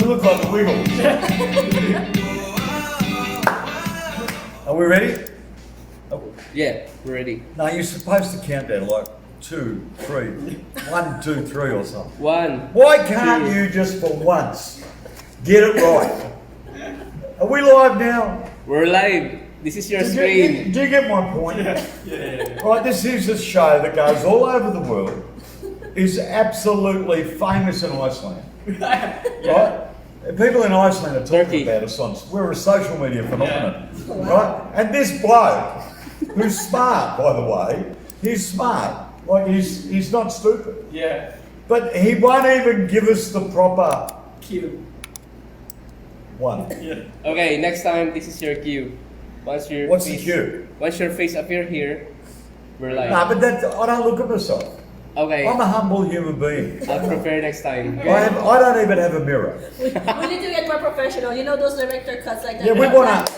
You look like the Wiggles. Are we ready? Yeah, we're ready. No, you're supposed to count down like 2, 3, 1, 2, 3 or something. 1. Why can't you just for once get it right? Are we live now? We're live. This is your screen. Do you get my point? Yeah. Right, this is a show that goes all over the world, is absolutely famous in Iceland. Right? People in Iceland are talking Turkey. about us on. We're a social media phenomenon, right? And this bloke, who's smart, by the way, he's smart. Like he's not stupid. Yeah. But he won't even give us the proper Cute. one. Yeah. Okay, next time this is your cue. Once your What's the face, cue? Once your face appear here, we're live. No, but I don't look at myself. Okay, I'm a humble human being. I'll prepare next time. I don't even have a mirror. We need to get more professional. You know those director cuts like that. Yeah, we want to.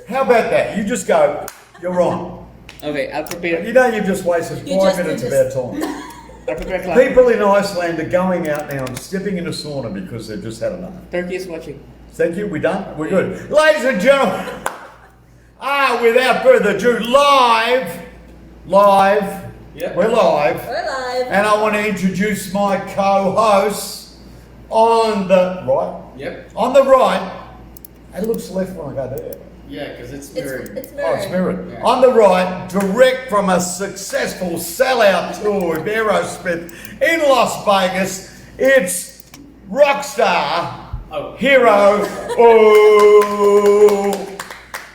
How about that? You just go, you're on. Okay, I'll prepare. You know, you've just wasted You 5 just minutes did of our time. I'll prepare clap. People in Iceland are going out now and stepping in a sauna because they've just had enough. Turkey is watching. Thank you, we done? We're good. Ladies and gentlemen, without further ado, live, Yep. we're live. We're live. And I want to introduce my co-host on the right. Yep. On the right, it looks left when I go there. Yeah, because it's It's mirrored. mirrored. Oh, it's mirrored. Yeah. On the right, direct from a successful sellout tour with Aerosmith in Las Vegas, it's rockstar, Oh. hero, oh,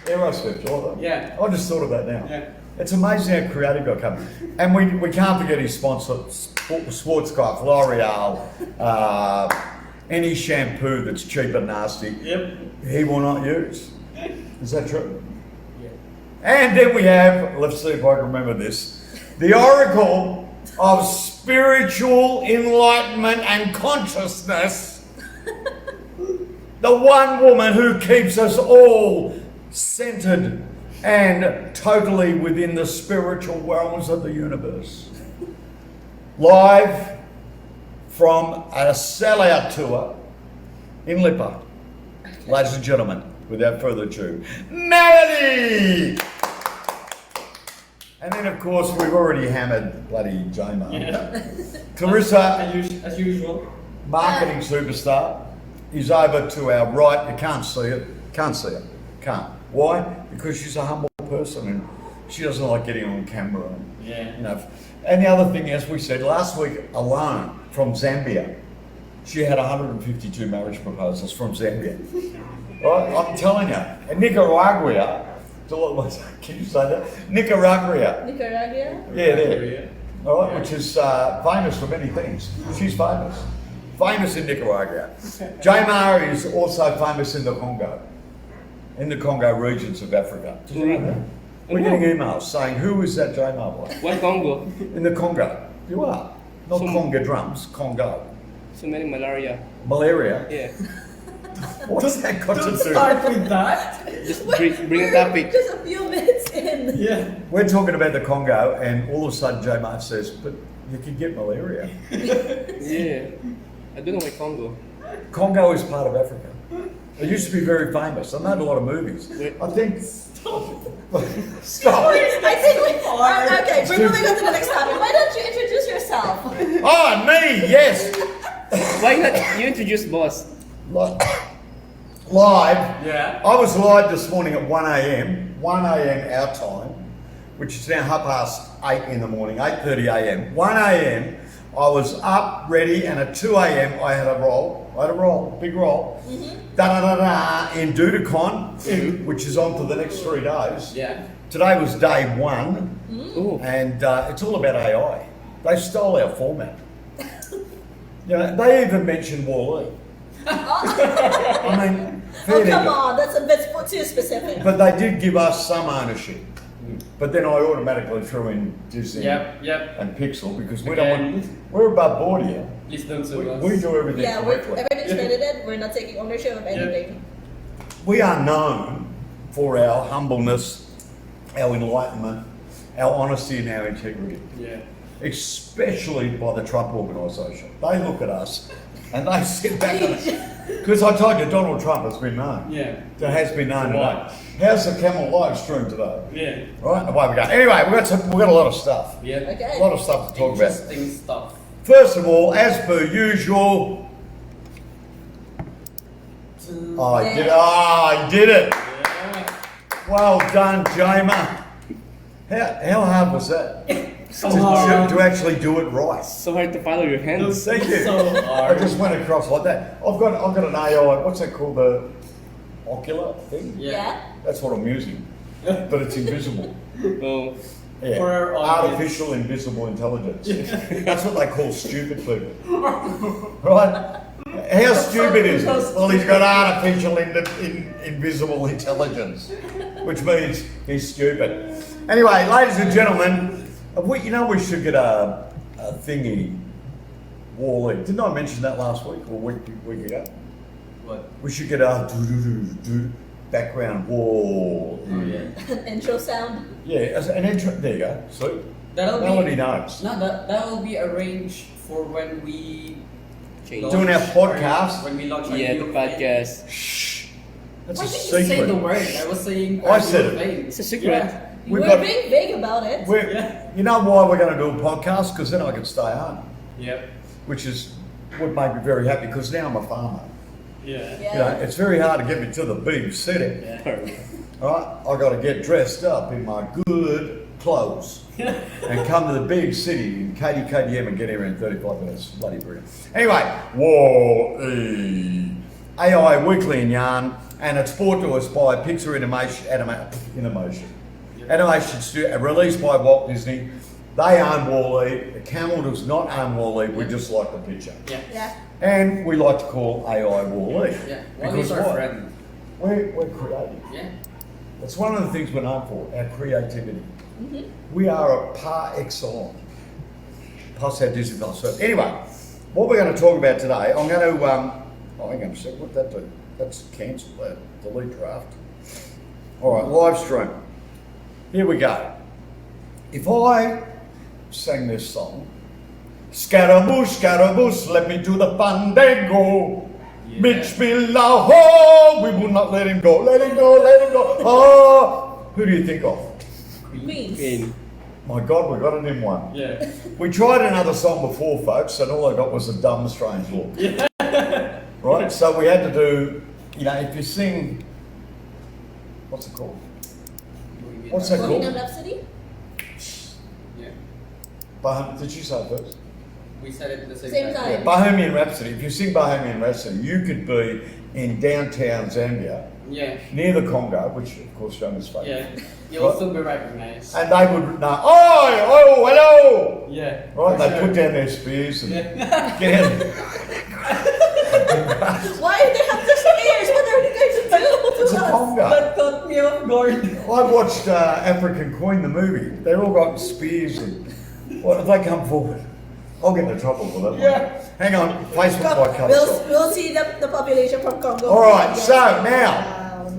Aerosmith, all that. Yeah. I just thought of that now. Yeah. It's amazing how creative got come. And we can't forget his sponsor, Sportscraft, L'Oreal, any shampoo that's cheap and nasty, Yep. he will not use. Is that true? Yeah. And then we have, let's see if I can remember this, the Oracle of Spiritual Enlightenment and Consciousness, the one woman who keeps us all centered and totally within the spiritual realms of the universe. Live from a sellout tour in Lipa. Ladies and gentlemen, without further ado, Melody! And then, of course, we've already hammered bloody J-Mo. Yeah. Clarissa, As usual. marketing superstar, is over to our right. You can't see it. Can't see it. Can't. Why? Because she's a humble person and she doesn't like getting on camera. And, Yeah. you know. And the other thing, as we said last week alone, from Zambia, she had 152 marriage proposals from Zambia. Right? I'm telling you. And Nicaragua, can you say that? Nicaragua. Nicaragua. Yeah, there. All right, which is famous for many things. She's famous. Famous in Nicaragua. J-Mar is also famous in the Congo regions of Africa. Did you know that? We're getting emails saying, who is that J-Mar boy? What Congo? In the Congo. You are. Not Some- Conga drums, Congo. So many malaria. Malaria. Yeah. What's that got to Don't do? start with that. Just bring a topic. Just a few minutes in. Yeah. We're talking about the Congo, and all of a sudden J-Mar says, but you could get malaria. Yeah. I don't know why Congo. Congo is part of Africa. It used to be very famous. I made a lot of movies. I think. Stop. I think we. Okay, we're too- moving on to the next topic. Why don't you introduce yourself? Oh, me, yes. Why not you introduce boss? Like, live. Yeah. I was live this morning at 1 a.m. 1 a.m. our time, which is now 8:30 in the morning, 8:30 a.m. 1 a.m. I was up, ready, and at 2 a.m. I had a roll. Big roll. In Dudacon, which is on for the next 3 days. Yeah. Today was day 1, Ooh. and it's all about AI. They stole our format. You know, they even mentioned Wall-E. I mean, fair Oh, come dinkum. on, that's a bit too specific. But they did give us some ownership. But then I automatically threw in Disney Yep. and Pixel because we Again. don't want, we're above board here. Please don't sue us. We do everything Yeah, we're, correctly. everything's credited. We're not taking ownership of anything. We are known for our humbleness, our enlightenment, our honesty and our integrity. Yeah. Especially by the Trump organisation. They look at us and they sit back on us. Because I told you, Donald Trump has been known. Yeah. It has been known today. Right. How's the Camel live stream today? Yeah. Right, away we go. Anyway, we've got a lot of stuff. Yeah. Okay. A lot of stuff to talk about. Interesting stuff. First of all, as per usual, I did it. Yeah. Well done, Jamer. How hard was that? So to, hard. to actually do it right. So hard to follow your hands. Thank you. So I hard. just went across like that. I've got an AI. What's that called? The ocular thing. Yeah. That's what I'm using, but it's invisible. Oh, Yeah. For our audience. Artificial invisible intelligence. That's what they call stupid people. Right? How stupid is it? Well, he's got artificial invisible intelligence, which means he's stupid. Anyway, ladies and gentlemen, we should get a thingy, Wall-E. Didn't I mention that last week or week ago? What? We should get a background wall. Oh, yeah. An intro sound. Yeah, as an intro. There you go. So That'll nobody be knows. no, that will be arranged for when we change. Doing our launch podcast? when we launch our Yeah, the new podcast. Shh. That's Why a did you say the secret. word? I was saying. I said it. it. It's a secret. Yeah. We've We're got- being vague about it. Yeah. You know why we're going to do a podcast? Because then I can stay home, Yep. which would make me very happy. Because now I'm a farmer. Yeah. Yeah. You know, it's very hard to get me to the big city. Yeah. Perfect. All right, I got to get dressed up in my good clothes and come to the big city in KDM and get here in 35 minutes. Bloody brilliant. Anyway, Wall-E. AI Weekly in Yarn, and it's brought to us by Pixar Animation Studio, released by Walt Disney. They own Wall-E. The Camel does not own Wall-E. We just like the picture, Yeah. Yeah. and we like to call AI Wall-E. Yeah. One is our what? friend. We're creative. Yeah. That's one of the things we're known for, our creativity. We are a par excellence. Plus our Disney Plus. So anyway, what we're going to talk about today, I'm going to, hang on a sec, what did that do? That's cancelled, that delete draft. All right, live stream. Here we go. If I sang this song, Scaramouche, Scaramouche, let me do the fandango. Yeah. Bitch below, oh, we will not let him go, let him go, let him go. Oh, who do you think of? Queens. In. My God, we got it in one. Yeah. We tried another song before, folks, and all I got was a dumb, strange look. Right? So we had to do, if you sing, what's it called? What's that Bohemian called? Rhapsody? Yeah. Did you say it first? We said it at the same, Same time. Yeah, Bohemian Rhapsody. If you sing Bohemian Rhapsody, you could be in downtown Zambia, Yeah. near the Congo, which of course John is famous. Yeah. You'll Right. still be recognized. And they would know, oh, hello! Yeah. Right? for They sure. put down their spears and Yeah. get out. Why do they have the spears? What are you going to do? It's a Congo. That caught me off guard. I watched African Queen, the movie. They're all got spears and what if they come forward? I'll get into trouble for that one. Yeah. Hang on, Facebook might cut us off. We'll see the population from Congo. All right, Yes. so now,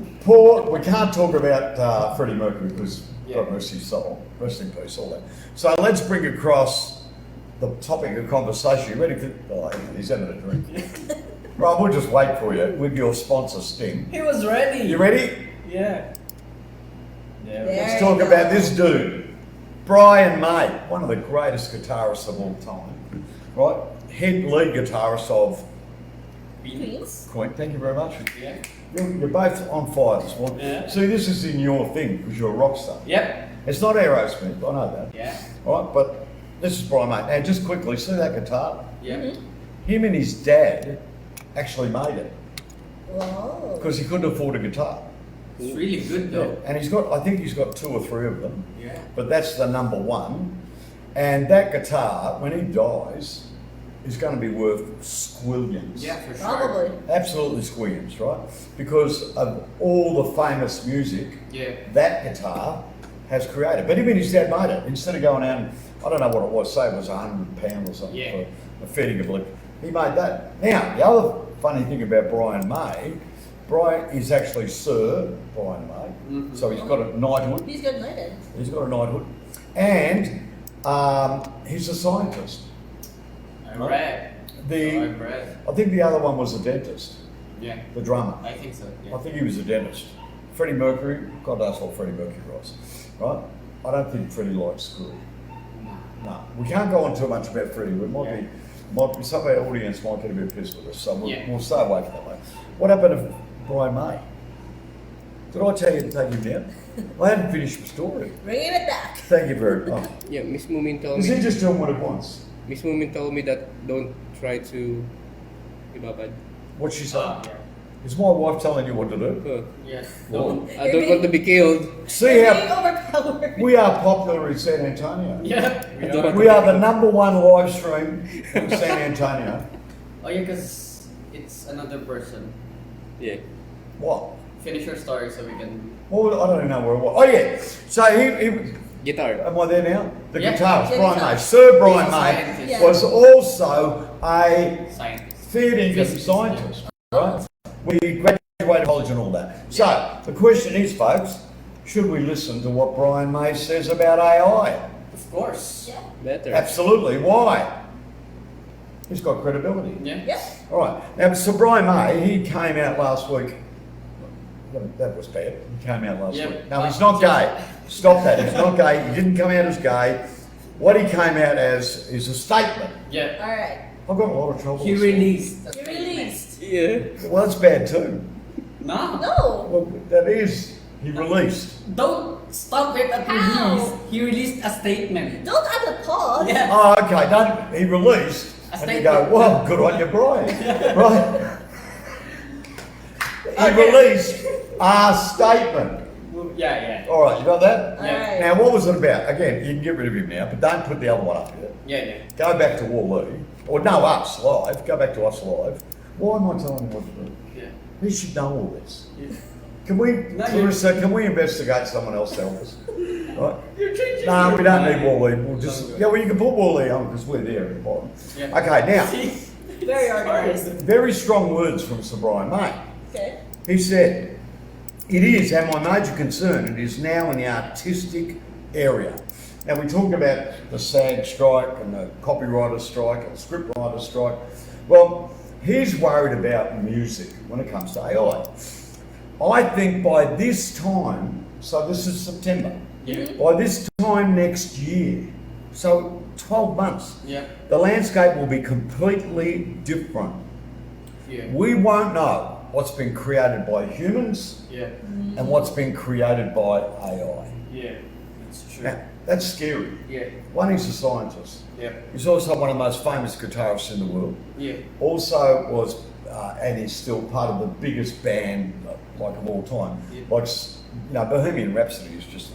we can't talk about Freddie Mercury because God rest his soul, rest in peace, all that. So let's bring across the topic of conversation. You ready for? Oh, he's having a drink. Right, we'll just wait for you with your sponsor Sting. He was ready. You ready? Yeah. Yeah. There Let's talk you about go. this dude, Brian May, one of the greatest guitarists of all time, right? Head lead guitarist of Queens. Queen, thank you very much. Yeah. You're both on fire this morning. Yeah. See, this is in your thing because you're a rock star. Yep. It's not Aerosmith, I know that. Yeah. All right, but this is Brian, mate. And just quickly, see that guitar? Yep. Him and his dad actually made it Wow. because he couldn't afford a guitar. It's really good though. And I think he's got 2 or 3 of them, Yeah. but that's the number one. And that guitar, when he dies, is going to be worth squillions. Yeah, for sure. Probably. Absolutely squillions, right? Because of all the famous music Yeah. that guitar has created. But him and his dad made it. Instead of going out and, I don't know what it was, say it was £100 or something Yeah. for a fitting of liquor. He made that. Now, the other funny thing about Brian May, Brian is actually Sir Brian May. Mhm. So he's got a knighthood. He's good knighted. He's got a knighthood. And he's a scientist. I read. I read. I think the other one was a dentist, Yeah. the drummer. I think so. I Yeah. think he was a dentist. Freddie Mercury, God knows what Freddie Mercury was, right? I don't think Freddie likes school. No, we can't go on too much about Freddie. We might be some of our audience might get a bit pissed with us, so we'll stay away from that. What happened to Brian May? Did I tell you to take him down? I hadn't finished the story. Bringing it back. Thank you very much. Yeah, Miss Moomin told Is he me. just doing what he wants? Miss Moomin told me that don't try to ibabad. What's she saying? Yeah. Is my wife telling you what to do? Huh. Yes. Well, I don't want to be killed. See You're how being overpowered. we are popular in San Antonio. Yeah. We are the number one live stream in San Antonio. Oh yeah, because it's another person. Yeah. What? Finish your story so we can. Well, I don't even know where it was. Oh yeah. So he Guitar. am I there now? The Yeah. guitarist, Yeah, Brian guitar. May. Sir Brian He's a May scientist. Yeah. was also a Scientist. fair income Physicist, scientist, right? We graduated college and all that. So the question is, folks, should we listen to what Brian May says about AI? Of course. Yeah. Better. Absolutely. Why? He's got credibility. Yeah. Yep. All right. Now, so Brian May, he came out last week. That was bad. He came out last Yeah. week. No, he's not gay. Stop that. He's not gay. He didn't come out as gay. What he came out as is a statement. Yeah. All right. I've got a lot of trouble. He with this. released. You released. Yeah. Well, that's bad too. No. No. Well, that is. He released. Don't stop it at How? release. He released a statement. Don't add the pause. Yeah. Oh, okay. Don't. He released. A And you go, statement. well, good on you, Brian. Right. He Okay. released a statement. Yeah. All right, you got that? All Yeah. right. Now, what was it about? Again, you can get rid of him now, but don't put the other one up here. Yeah. Go back to Wally, or no, us live. Go back to us live. Why am I telling him what to do? Yeah. He should know all this. Yeah. Can we, No, Clarissa, can we investigate someone else to help us? Right? You're changing. No, we don't your need mind. Wally. We'll just yeah, well, you can put Wally on because we're there at the bottom. Yeah. Okay, now See? Very organized. very strong words from Sir Brian May. Okay. He said, "It is, and my major concern, it is now in the artistic area." Now we talk about the SAG strike and the copywriter strike and the scriptwriter strike. Well, he's worried about music when it comes to AI. I think by this time, so this is September, Yeah. by this time next year, so 12 months, Yeah. the landscape will be completely different. Yeah. We won't know what's been created by humans Yeah. and what's been created by AI. Yeah. That's true. Now, that's scary. Yeah. One, he's a scientist. Yeah. He's also one of the most famous guitarists in the world. Yeah. Also was, and is still part of the biggest band, like of all time. Yeah. Like, Bohemian Rhapsody is just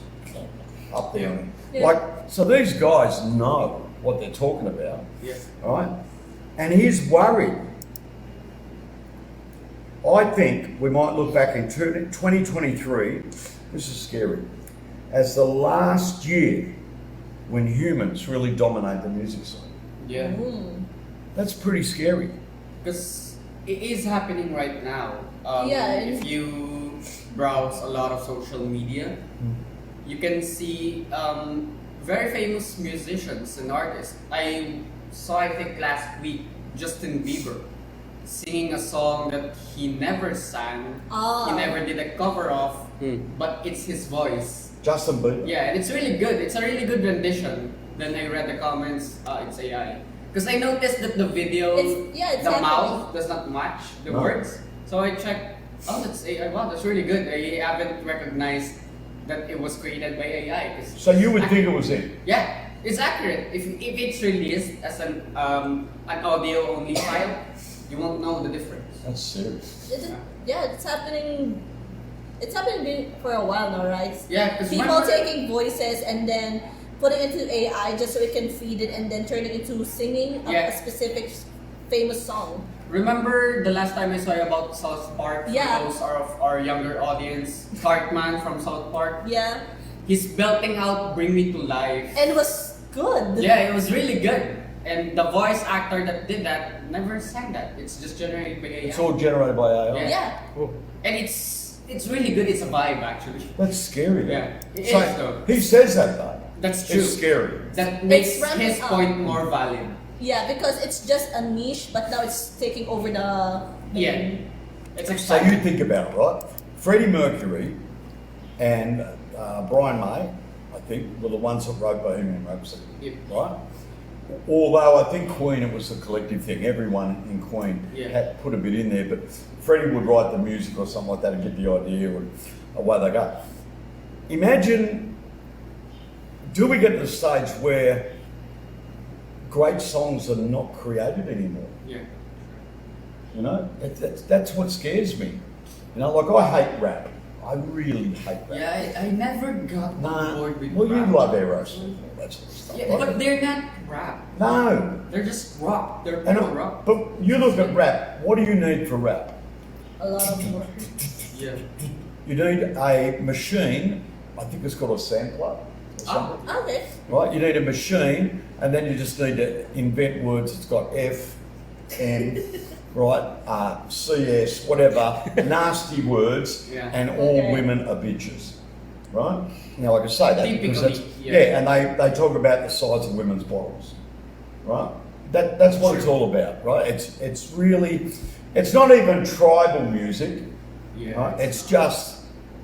up there. Yeah. Like, so these guys know what they're talking about, Yeah. all right? And he's worried. I think we might look back in 2023, this is scary, as the last year when humans really dominate the music scene. Yeah. That's pretty scary. Because it is happening right now. Yeah, If you browse a lot of social media, you can see very famous musicians and artists. I saw, I think last week, Justin Bieber singing a song that he never sang, Oh. he never did a cover of, but it's his voice. Justin Bieber. Yeah, and it's really good. It's a really good rendition. Then I read the comments, it's AI. Because I noticed that the video, it's the happening. mouth does not match the No. words. So I checked, oh, that's AI. Wow, that's really good. I haven't recognized that it was created by AI. 'Cause So you would think it was it? yeah, it's accurate. If it's released as an audio only file, you won't know the difference. That's serious. It's happening. It's happening for a while now, right? Yeah, because People taking voices and then putting it into AI just so it can feed it and then turn it into singing a specific famous song. Remember the last time I saw you about South Park? Yeah. For those are of our younger audience. Cartman from South Park. Yeah, He's belting out "Bring Me to Life." and it was good. Yeah, it was really good. And the voice actor that did that never sang that. It's just generated by AI. It's all generated by AI. Yeah. Oh. And it's really good. It's a vibe actually. That's scary. Though. Yeah, it So is though. he says that though. That's true. It's scary. That makes ramping his up. point more valid. Yeah, because it's just a niche, but now it's taking over the. Yeah. It's So exciting. you think about it, right? Freddie Mercury and Brian May, I think, were the ones that wrote Bohemian Rhapsody, Yep. right? Although I think Queen, it was a collective thing. Everyone in Queen had put a bit in there, but Freddie would write the music or something like that and get the idea, and away they go. Imagine, do we get to the stage where great songs are not created anymore? Yeah. You know, that's what scares me. You know, like I hate rap. I really hate rap. Yeah, I never got on Nah, board with well, you rap. love Aerosmith. That sort of stuff. Yeah, right? but they're not rap. No. They're just rock. They're And, pure rock. but you look at rap. What do you need for rap? A lot of words. Yeah. You need a machine. I think it's called a sampler or something. Okay. Right? You need a machine, and then you just need to invent words. It's got F, N, right? CS, whatever, nasty words, Yeah. and all Okay. women are bitches. Right? Now, like I say that because Typically, that's, yeah. and they talk about the size of women's bottles. Right? That's what it's all about, right? It's really, it's not even tribal music. Yeah. Right?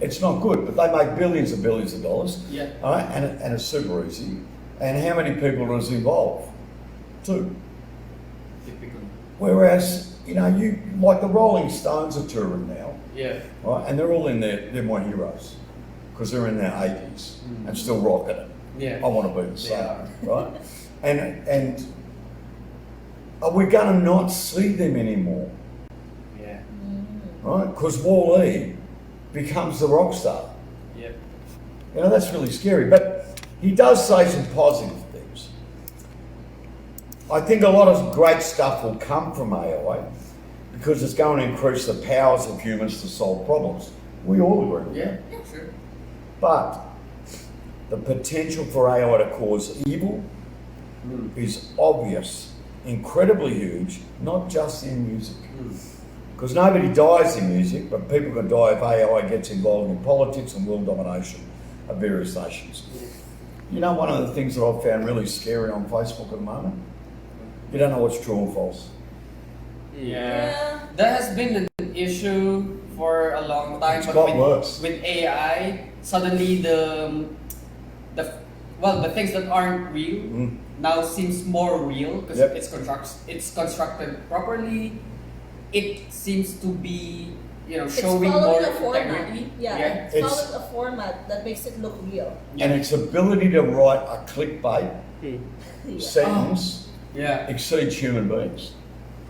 It's not good, but they make billions and billions of dollars. Yeah. All right? And it's super easy. And how many people does it involve? Two. Typically. Whereas, you know, you like the Rolling Stones are touring now, Yeah. right? And they're all in they're my heroes because they're in their 80s and still rocking it. Yeah. I want to be the They same, are. right? And are we going to not see them anymore, Yeah. right? Because Wall-E becomes the rock star. Yep. You know, that's really scary. But he does say some positive things. I think a lot of great stuff will come from AI because it's going to increase the powers of humans to solve problems. We all agree with that. Yeah. Sure. But the potential for AI to cause evil is obvious, incredibly huge, not just in music. Because nobody dies in music, but people can die if AI gets involved in politics and world domination of various nations. You know, one of the things that I've found really scary on Facebook at the moment? You don't know what's true or false. Yeah. That has been an issue for a long time. It's but got with, worse. With AI, suddenly the things that aren't real now seems more real because Yep. it's constructed properly. It seems to be It's showing following more a format. integrity. Yeah, Yeah. it's It's- following a format that makes it look real. And its ability to write a clickbait Yeah. sentence Yeah. exceeds human beings.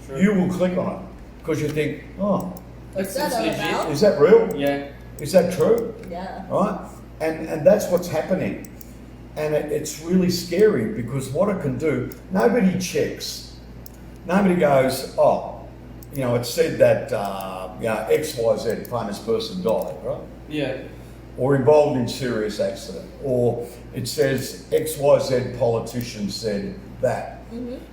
Sure. You will click on it because you think, oh, It's that all legit. about? is that real? Yeah. Is that true? Yeah. Right? And that's what's happening. And it's really scary because what it can do, nobody checks. Nobody goes, oh, you know, it said that, XYZ famous person died, right? Yeah. Or involved in serious accident. Or it says XYZ politician said that.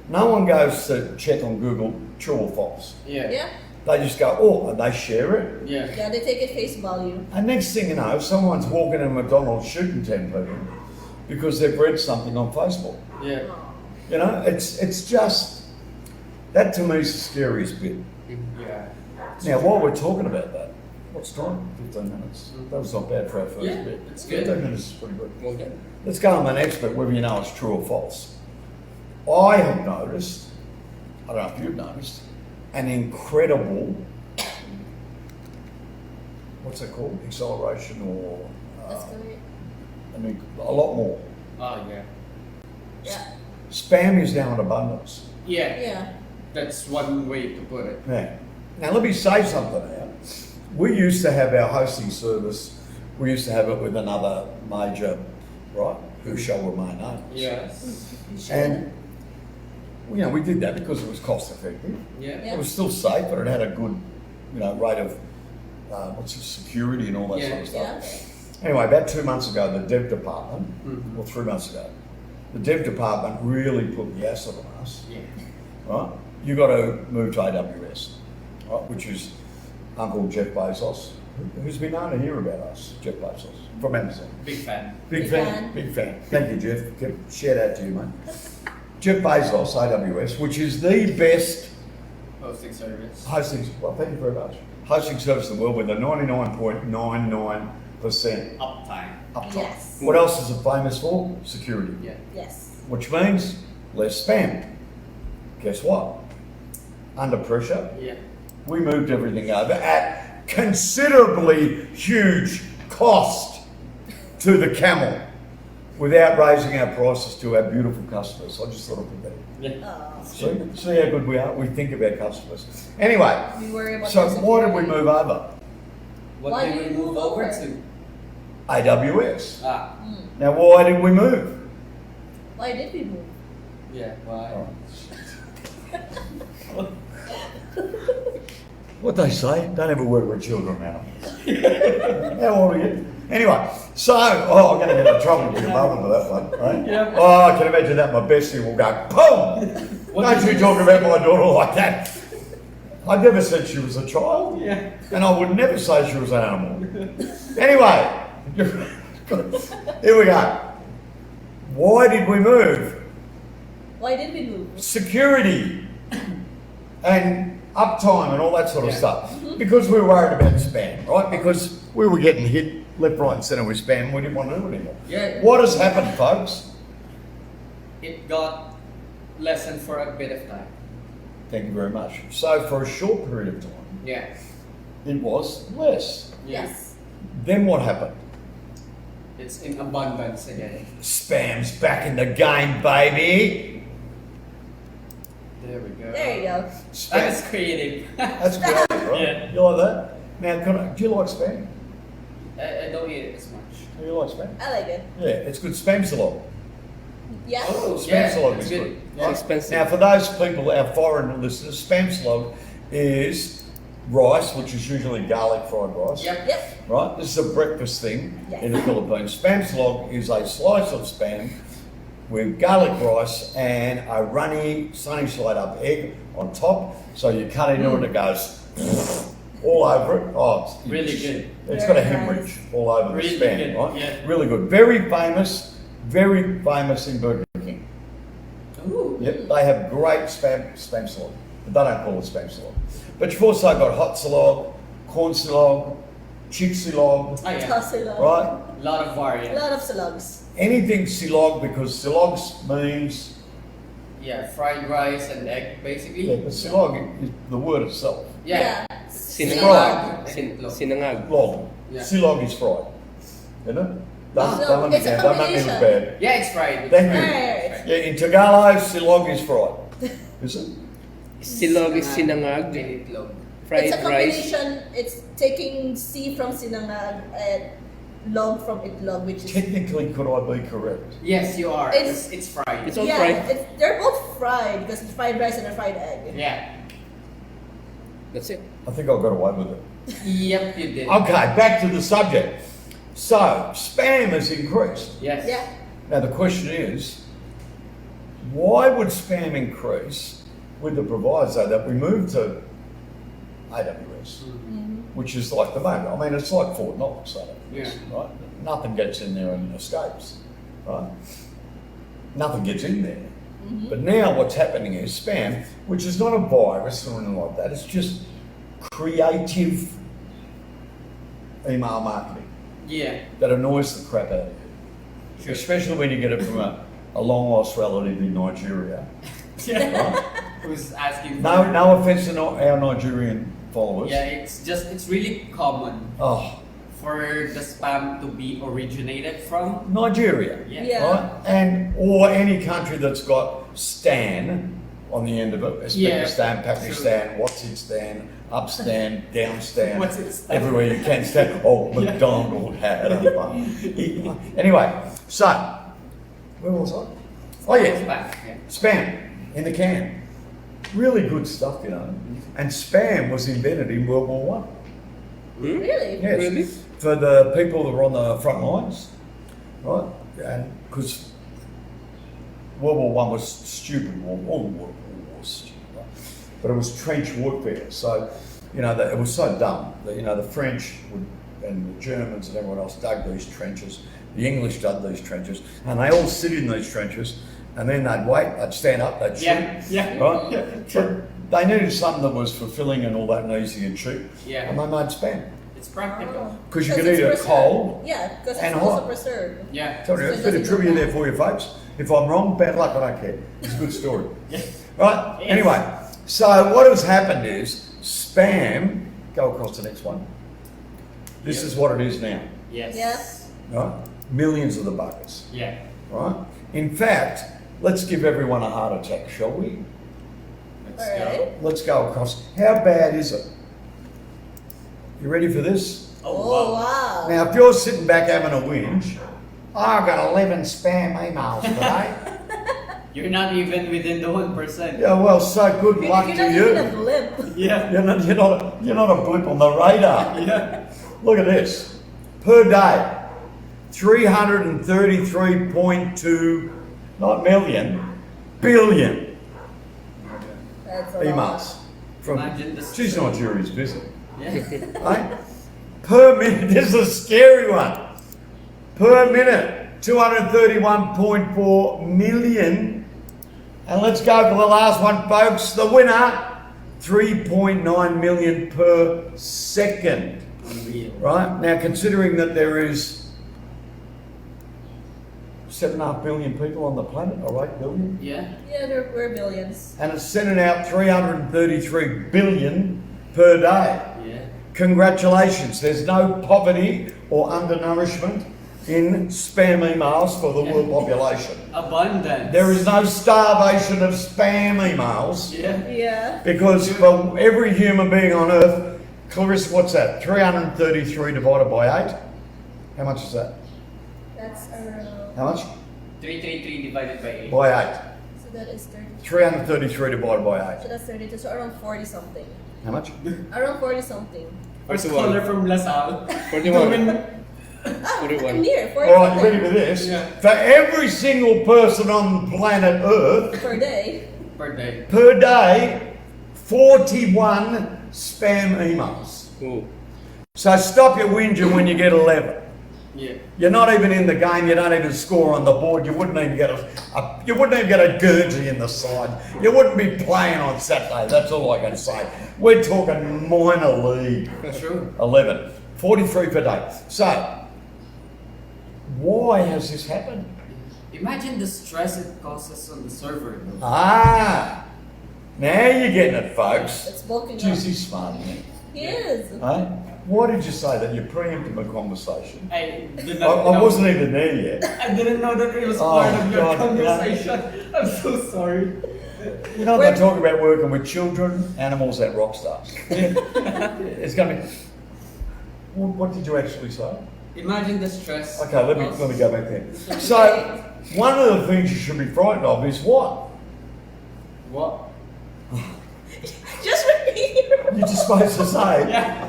No one goes to check on Google true or false. Yeah. Yeah. They just go, oh, and they share it. Yeah. Yeah, they take it face value. And next thing you know, someone's walking in McDonald's shooting 10 people because they've read something on Facebook. Yeah. You know, it's just, that to me is the scariest bit. Yeah. Now, while we're talking about that, what's time? 15 minutes. That was not bad for our first Yeah, bit. that's good. 15 minutes is pretty good. Okay. Let's go on the next bit, whether you know it's true or false. I have noticed, I don't know if you've noticed, an incredible, what's it called? Acceleration or That's great. a lot more. Oh yeah. Yeah. Spam is now in abundance. Yeah. Yeah. That's one way to put it. Yeah. Now let me say something now. We used to have our hosting service, we used to have it with another major, right, who shall remain nameless. Yes. And, you know, we did that because it was cost effective. Yeah. Yeah. It was still safe, but it had a good, you know, rate of, security and all that sort of stuff. Yeah. Anyway, about 2 months ago, the dev department, Mhm. or 3 months ago, the dev department really put the acid on us, Yeah. right? You got to move to AWS, right? Which is Uncle Jeff Bezos, who's been known to hear about us, Jeff Bezos, from Amazon. Big fan. Big Big fan, fan. big fan. Thank you, Jeff. Shout out to you, mate. Jeff Bezos, AWS, which is the best Hosting service. hosting, well, thank you very much, hosting service in the world with a 99.99% Uptime. uptime. Yes. What else is it famous for? Security. Yeah. Yes. Which means less spam. Guess what? Under pressure, Yeah. we moved everything over at considerably huge cost to the camel without raising our prices to our beautiful customers. I just thought I'd put that in. Yeah. Oh. See how good we are? We think of our customers. Anyway, We worry about so their why did we security. move over? What Why did did we you move move over over? to? AWS. Ah. Now, why did we move? Why did we move? Yeah. Why? What they say, don't ever work with children now. How old are you? Anyway, so, I'm going to get in trouble with your mother for that one, right? Yeah. Oh, I can imagine that. My bestie will go, boom! What Don't did you you talk say? about my daughter like that. I never said she was a child. Yeah. And I would never say she was an animal. Anyway, here we go. Why did we move? Why did we move? Security and uptime and all that sort of Yeah. stuff. Because we were worried about spam, right? Because we were getting hit left, right, and centre with spam. We didn't want to do it anymore. Yeah. What has happened, folks? It got lessened for a bit of time. Thank you very much. So, for a short period of time, Yeah. it was less. Yeah. Yes. Then what happened? It's in abundance again. Spam's back in the game, baby. There we go. There you go. Spam. That is creative. That's great, right? Yeah. You like that? Now, do you like spam? I don't eat it as much. Do you like spam? I like it. Yeah, it's good. Spam salad. Yeah. Oh, Spam yeah, salad it's is good. good. Yeah. It's expensive. Now, for those people, our foreign listeners, spam salad is rice, which is usually garlic fried rice. Yep. Yep. Right? This is a breakfast thing Yes. in the Philippines. Spam salad is a slice of spam with garlic rice and a runny, sunny side up egg on top. So you cut into it and it goes all over it. Oh, it's Really good. It's got a Very hemorrhage nice. all over Really the spam, good, right? yeah. Really good. Very famous in Burger King. Ooh. Yep, they have great spam salad, but they don't call it spam salad. But you've also got hot salad, corn salad, chick salad, Oh yeah. Silog. right? A lot of A variants. lot of silogs. Anything silog, because silogs means, Yeah, fried rice and egg basically. yeah, but silog is the word itself. Yeah. Sinangag. Sinangag. Sinangag. Log. Yeah. Silog is fried. Isn't it? Don't No, let me it's a down, don't make me look combination. bad. Yeah, it's fried. Thank you. Right. Yeah, in Tagalog, silog is fried. Is it? Silog is sinangag. Itlog. Fried It's a rice. combination. It's taking C from sinangag and log from itlog, which is Technically, could I be correct? Yes, you are. It's- It's fried. It's all fried. they're both fried because it's fried rice and a fried egg. Yeah. That's it. I think I got away with it. Yep, you did. Okay, back to the subject. So, spam has increased. Yes. Yeah. Now, the question is, why would spam increase with the proviso that we move to AWS, which is like the moment? I mean, it's like Fort Knox, AWS, Yeah. right? Nothing gets in there and escapes, right? Nothing gets in there. But now what's happening is spam, which is not a virus or anything like that, it's just creative email marketing Yeah. that annoys the crap out of you. Sure. Especially when you get it from a long lost relative in Nigeria. Yeah. Who's asking? No offense to our Nigerian followers. Yeah, it's really common Oh, for the spam to be originated from. Nigeria. Yeah. Yeah. Right? Or any country that's got Stan on the end of it. Uzbekistan, Pakistan, what's it stand, up stand, down stand. What's it stand? Everywhere you can stand. Oh, McDonald had a one. Anyway, so, where was I? Oh yeah, Spam. Yeah. spam in the can. Really good stuff, you know. And spam was invented in World War One. Really? Yes. Really? For the people that were on the front lines, right? And because World War One was stupid, all World War was stupid, right? But it was trench warfare. So, you know, it was so dumb that, you know, the French and the Germans and everyone else dug these trenches. The English dug these trenches, and they all sit in these trenches, and then they'd wait, they'd stand up, they'd shoot. Yeah. Right? Yeah. But they needed something that was fulfilling and all that and easy and cheap. Yeah. And they made spam. It's practical. Because you could it's eat it preserved. cold. Yeah, because and it's also hot. preserved. Yeah. Tell you, So a it bit of doesn't go trivia there bad. for you folks. If I'm wrong, bad luck, I don't care. It's a good story. Yeah. Right? Yes. Anyway, so what has happened is spam, go across the next one. This Yep. is what it is now. Yes. Right? Millions of the buggers. Yeah. Right? In fact, let's give everyone a heart attack, shall we? Let's All go. right. Let's go across. How bad is it? You ready for this? Oh, wow. Now, if you're sitting back having a whinge, I've got 11 spam emails today. You're not even within the 1%. Yeah, well, so good luck You're to not you. even a blip. Yeah. You're not a blip on the radar. Yeah. Look at this. Per day, 333.2, not million, billion That's a emails. lot. From, Imagine the geez, Nigeria's busy. Yeah. Right? Per minute, this is a scary one. Per minute, 231.4 million. And let's go for the last one, folks. The winner, 3.9 million per second. Unreal. Right? Now, considering that there is 7.5 billion people on the planet, or 8 billion, Yeah. Yeah, we're billions. and it's sending out 333 billion per day. Yeah. Congratulations, there's no poverty or undernourishment in spam emails for the world population. Abundance. There is no starvation of spam emails Yeah. Yeah. because for every human being on earth, Clarissa, what's that? 333 divided by 8? How much is that? That's around. How much? 333 divided by 8. By 8. So that is 30. 333 divided by 8. So that's 32. So around 40 something. How much? Around 40 something. Our 41. scholar from LaSalle. 41. Ah, 41. I'm near. 40 All right, you ready something for this? Yeah. For every single person on planet Earth, per day. Per day. per day, 41 spam emails. Oh. So stop your whinging when you get 11. Yeah. You're not even in the game. You don't even score on the board. You wouldn't even get a Guernsey in the side. You wouldn't be playing on Saturday. That's all I can say. We're talking minor league. True. 11, 43 per day. So why has this happened? Imagine the stress it causes on the server. Though. Ah, now you're getting it, folks. It's bulking up. Jeez, he's smart, isn't he? He is. Hey? Why did you say that? You preempted my conversation. I did I not know. wasn't even there yet. I didn't know that it was Oh, part of your God, conversation. I'm so sorry. You know, they talk about working with children, animals, and rock stars. It's going to be. What did you actually say? Imagine the stress. Okay, let me go back there. So, one of the things you should be frightened of is what? What? Just repeat. You're just supposed to say. Yeah.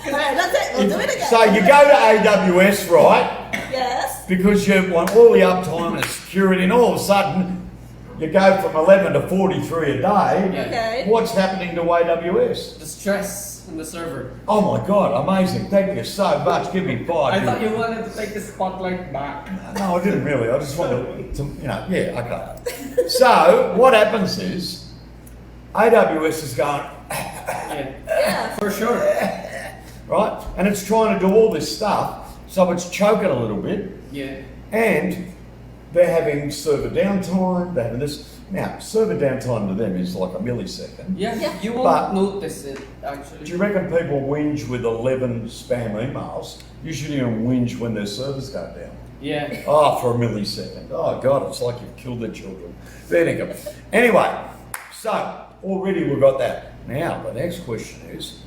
Alright, that's it. We'll do it again. So you go to AWS, right? Yes. Because you want all the uptime and security, and all of a sudden you go from 11 to 43 a day. Yeah. Okay. What's happening to AWS? The stress on the server. Oh my God, amazing. Thank you so much. Give me 5. I thought you wanted to take the spotlight back. No, I didn't really. I just wanted to, okay. So what happens is AWS is going, Yeah. For sure. right? And it's trying to do all this stuff, so it's choking a little bit. Yeah. And they're having server downtime, they're having this. Now, server downtime to them is like a millisecond. Yeah, Yeah. you won't But- notice it actually. Do you reckon people whinge with 11 spam emails? You should even whinge when their servers go down. Yeah. Oh, for a millisecond. Oh, God, it's like you've killed their children. There you go. Anyway, so already we've got that. Now, the next question is,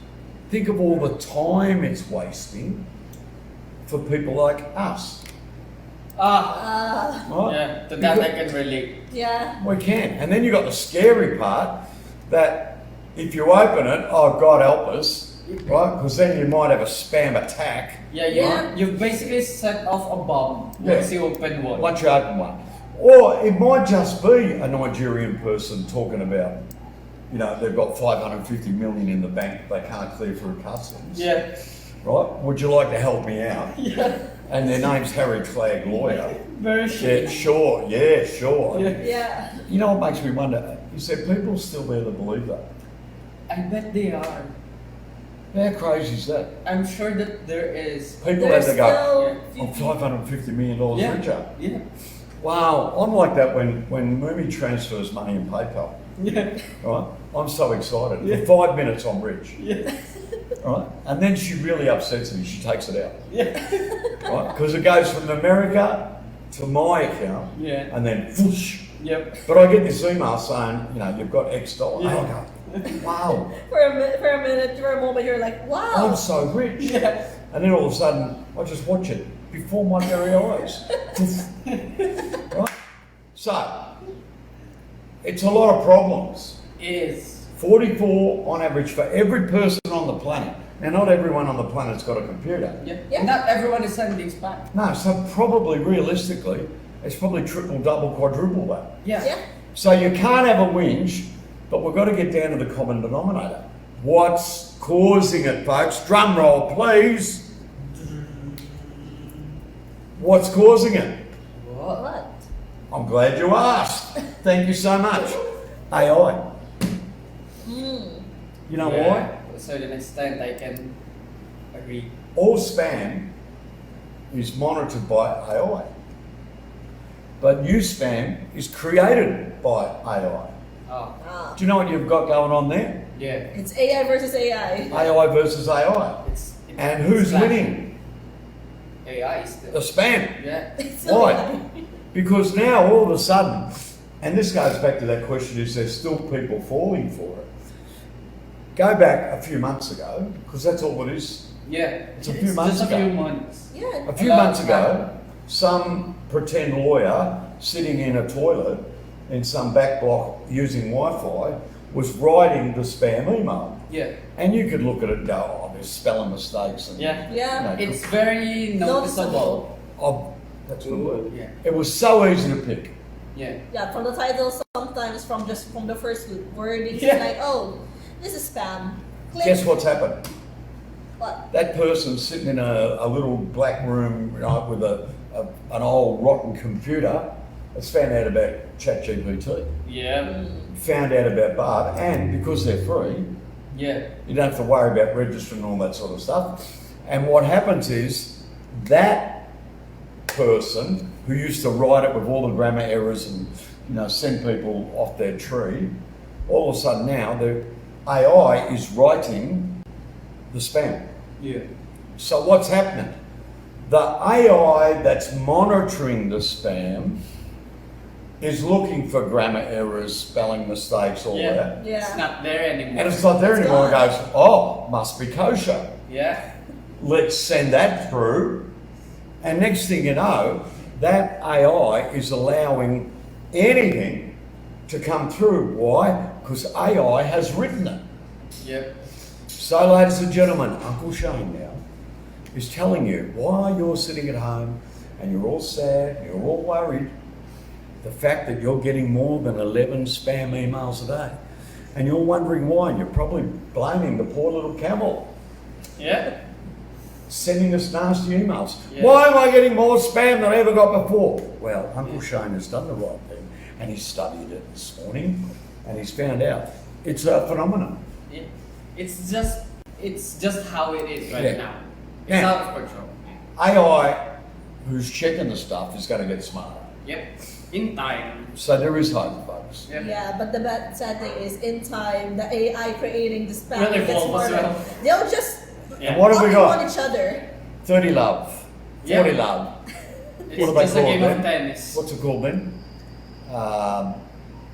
think of all the time it's wasting for people like us. Right? Yeah, to that I can relate. Yeah. We can. And then you've got the scary part that if you open it, oh, God help us, right? Because then you might have a spam attack. Yeah, Yeah. you've basically set off a bomb once you open one. Once you open one. Or it might just be a Nigerian person talking about, you know, they've got 550 million in the bank they can't clear through customs. Yeah. Right? Would you like to help me out? Yeah. And their name's Harry Clegg, lawyer. Very Yeah, sure. Yeah, sure. Yeah. Yeah. You know what makes me wonder? Is there people still there that believe that? I bet they are. How crazy is that? I'm sure that there is. People There's have to go, still. I'm $550 million Yeah. richer. Yeah. Wow, I'm like that when Mumi transfers money in PayPal. Yeah. Right? I'm so excited. Yeah. For 5 minutes, I'm rich. Yeah. Right? And then she really upsets me. She takes it out. Yeah. Right? Because it goes from America to my account. Yeah. And then whoosh. Yep. But I get this email saying, you know, you've got X dollars. Yeah. And I go, wow, For a moment, you're like, wow. I'm so rich. Yeah. And then all of a sudden, I just watch it before my very eyes. Right? So, it's a lot of problems. It is. 44 on average for every person on the planet. Now, not everyone on the planet's got a computer. Yeah. Yeah. Not everyone is sending spam. No, so probably realistically, it's probably triple, double, quadruple that. Yeah. Yeah. So you can't have a whinge, but we've got to get down to the common denominator. What's causing it, folks? Drum roll, please. What's causing it? What? What? I'm glad you asked. Thank you so much. AI. You know Yeah, why? to a certain extent, I can agree. All spam is monitored by AI. But new spam is created by AI. Oh. Ah. Do you know what you've got going on there? Yeah. It's AI versus AI. AI versus AI. And who's it's like winning? AI The still. spam. Yeah. It's Why? AI. Because now all of a sudden, and this goes back to that question, is there still people falling for it? Go back a few months ago, because that's all it is. Yeah. It's a few months just ago. a few months. Yeah. A few lot months of ago, some pretend lawyer sitting in a toilet in some back block using Wi-Fi was writing the spam email. Yeah. And you could look at it and go, oh, there's spelling mistakes. And, Yeah. Yeah. you know, It's very noticeable. oh, that's the word. Yeah. It was so easy to pick. Yeah. Yeah, from the title, sometimes from the first wording, Yeah. it's like, oh, this is spam. Click. Guess what's happened? What? That person sitting in a little black room, right, with an old rotten computer has found out about ChatGPT, Yeah. found out about Bard, and because they're free, Yeah. you don't have to worry about registering and all that sort of stuff. And what happens is that person who used to write it with all the grammar errors and, you know, send people off their tree, all of a sudden now the AI is writing the spam. Yeah. So what's happening? The AI that's monitoring the spam is looking for grammar errors, spelling mistakes, all Yeah. that. Yeah. It's not there anymore. And it's not there It's anymore. It gone. goes, oh, must be kosher. Yeah. Let's send that through. And next thing you know, that AI is allowing anything to come through. Why? Because AI has written it. Yep. So, ladies and gentlemen, Uncle Shane now is telling you why you're sitting at home and you're all sad, you're all worried, the fact that you're getting more than 11 spam emails a day. And you're wondering why, and you're probably blaming the poor little camel Yeah. sending us nasty emails. Yeah. Why am I getting more spam than I ever got before? Well, Uncle Shane has done the right thing, and he studied it this morning, and he's found out it's a phenomenon. It, it's just how it is right Yeah. now. It's Yeah. out of control. AI, who's checking the stuff, is going to get smarter. Yep. In time. So there is hope, folks. Yep. Yeah, but the bad sad thing is, in time, the AI creating the spam Will gets evolve more as like, well. they'll just And what have we copy on got? each other. 30 love, 40 Yep. love. It's What do they just a call it game of then? tennis. What's it called then?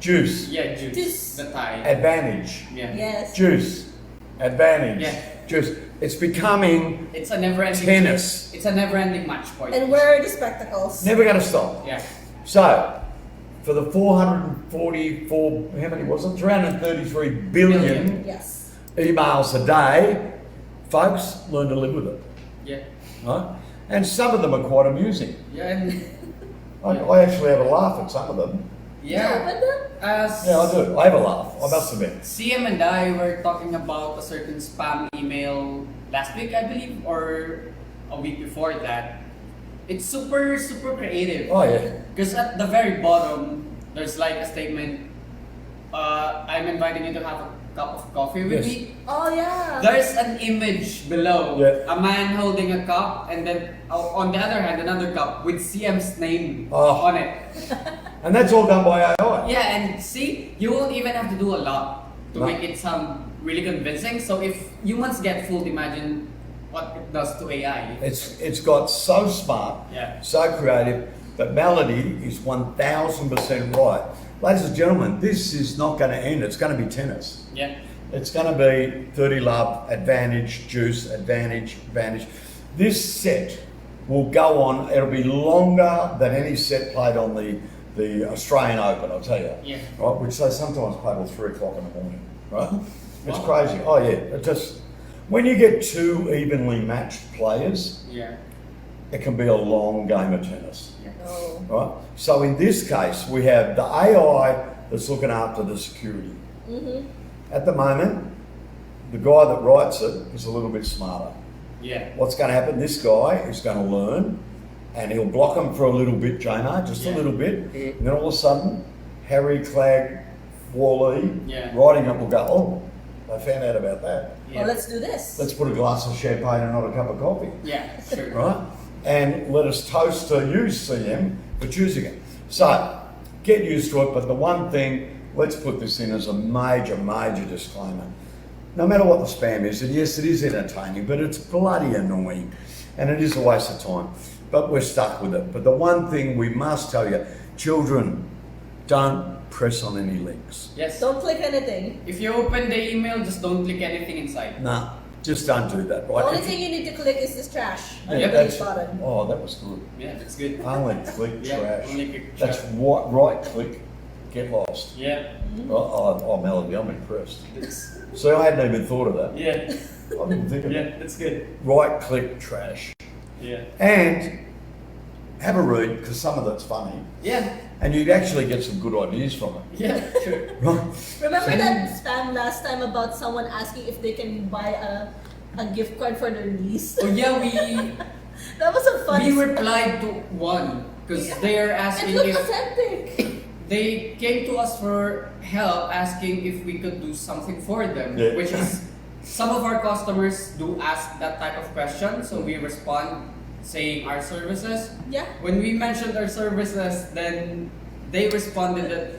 Juice, Yeah, juice. Juice. The tie. advantage. Yeah. Yes. Juice, advantage. Yeah. Juice. It's becoming It's a never-ending tennis. It's a never-ending match point. And where are the spectacles? Never going to stop. Yeah. So, for the 444, how many was it? 333 billion Yes. emails a day, folks, learn to live with it. Yeah. Right? And some of them are quite amusing. Yeah. And I actually have a laugh at some of them. yeah. Open them? Yeah, I do. I have a laugh. I must admit. CM and I were talking about a certain spam email last week, I believe, or a week before that. It's super creative. Oh, yeah. Because at the very bottom, there's like a statement, I'm inviting you to have a cup of coffee with Yes. me. Oh yeah. There's an image below, Yeah. a man holding a cup, and then on the other hand, another cup with CM's name Oh. on it. And that's all done by AI. Yeah, and see, you won't even have to do a lot to No. make it sound really convincing. So if humans get fooled, imagine what it does to AI. It's got so smart, Yeah. so creative, that Melody is 1000% right. Ladies and gentlemen, this is not going to end. It's going to be tennis. Yeah. It's going to be 30 love, advantage, juice, advantage, advantage. This set will go on. It'll be longer than any set played on the Australian Open, I'll tell you. Yeah. Right, which they sometimes play till 3 o'clock in the morning. Right? It's Wow. crazy. Oh yeah. It just when you get two evenly matched players, Yeah. it can be a long game of tennis. Yeah. Oh. Right? So in this case, we have the AI that's looking after the security. Mm-hmm. At the moment, the guy that writes it is a little bit smarter. Yeah. What's going to happen? This guy is going to learn, and he'll block them for a little bit, Jana, just a Yeah. little bit. Mhm. And then all of a sudden, Harry, Clegg, Wally, Yeah. writing it will go, oh, they found out about that. Yeah. Well, let's do this. Let's put a glass of champagne and not a cup of coffee. Yeah. Sure. Right? And let us toast to you, CM, for choosing it. So, get used to it, but the one thing, let's put this in as a major disclaimer. No matter what the spam is, and yes, it is entertaining, but it's bloody annoying, and it is a waste of time. But we're stuck with it. But the one thing we must tell you, children, don't press on any links. Yes. Don't click anything. If you open the email, just don't click anything inside. Nah, just don't do that, The right? only If thing you need to click is this trash. Yeah, on the that's- delete button. Oh, that was good. Yeah, that's good. Only click Yeah, trash. only click That's trash. what, right click, get lost. Yeah. Oh, Melody, I'm impressed. That's, See, I hadn't even thought of that. yeah. I didn't think of Yeah. it. That's good. Right click trash. Yeah. And have a read, because some of it's funny. Yeah. And you'd actually get some good ideas from it. Yeah. Sure. Right? Remember that spam last time about someone asking if they can buy a gift card for their niece? Oh yeah, That was a funny. we replied to one because Yeah. they are It asking looked if authentic. they came to us for help, asking if we could do something for them, Yeah. which is some of our customers do ask that type of question, so we respond saying our services. Yeah. When we mentioned our services, then they responded that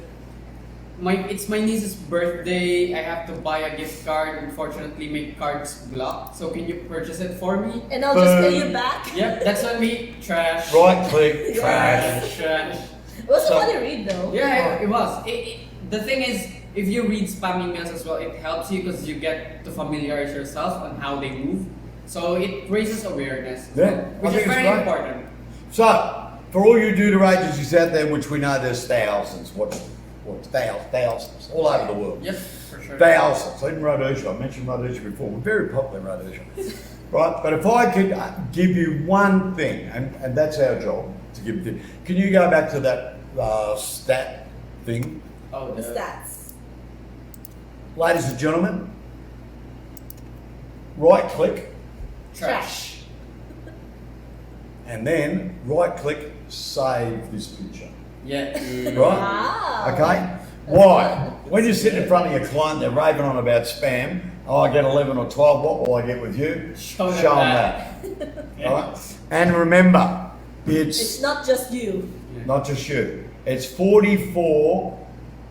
it's my niece's birthday. I have to buy a gift card. Unfortunately, my card's blocked. So can you purchase it for me? And I'll just pay Boom. you back. Yep, that's when we trash. Right click trash. Trash. It was a So- funny read though. Yeah, it was. The thing is, if you read spam emails as well, it helps you because you get to familiarize yourself on how they move. So it raises awareness, Yeah, I which think is it's very great. important. So, for all you duder agencies out there, which we know there's thousands, thousands, all over the world. Yep, for sure. Thousands, even Rhodesia. I mentioned Rhodesia before. We're very popular in Rhodesia. Right? But if I could give you one thing, and that's our job, to give you, can you go back to that stat thing? Oh, The stats. Ladies and gentlemen, right click, trash. and then right click, save this picture. Yeah. Right? Wow. Okay? Why? When you're sitting in front of your client, they're raving on about spam. Oh, I get 11 or 12. What will I get with you? Show them Show 'em that. that. All right? And remember, It's not just you. Yeah. Not just you. It's 44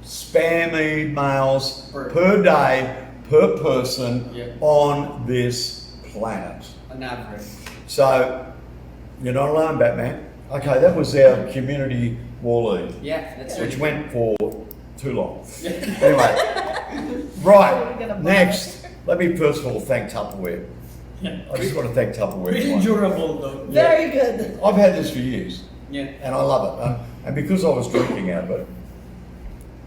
spam emails Per- per day, per person Yeah. on this planet. On average. So, you're not alone, Batman. Okay, that was our community war lead, Yeah, that's which really went for too long. Yeah. Anyway, We're gonna right, buy next, let me first of all thank Tupperware. Yeah. I just want to thank Tupperware. Pretty durable though. Very good. I've had this for years, Yeah. and I love it. And because I was drinking out of it,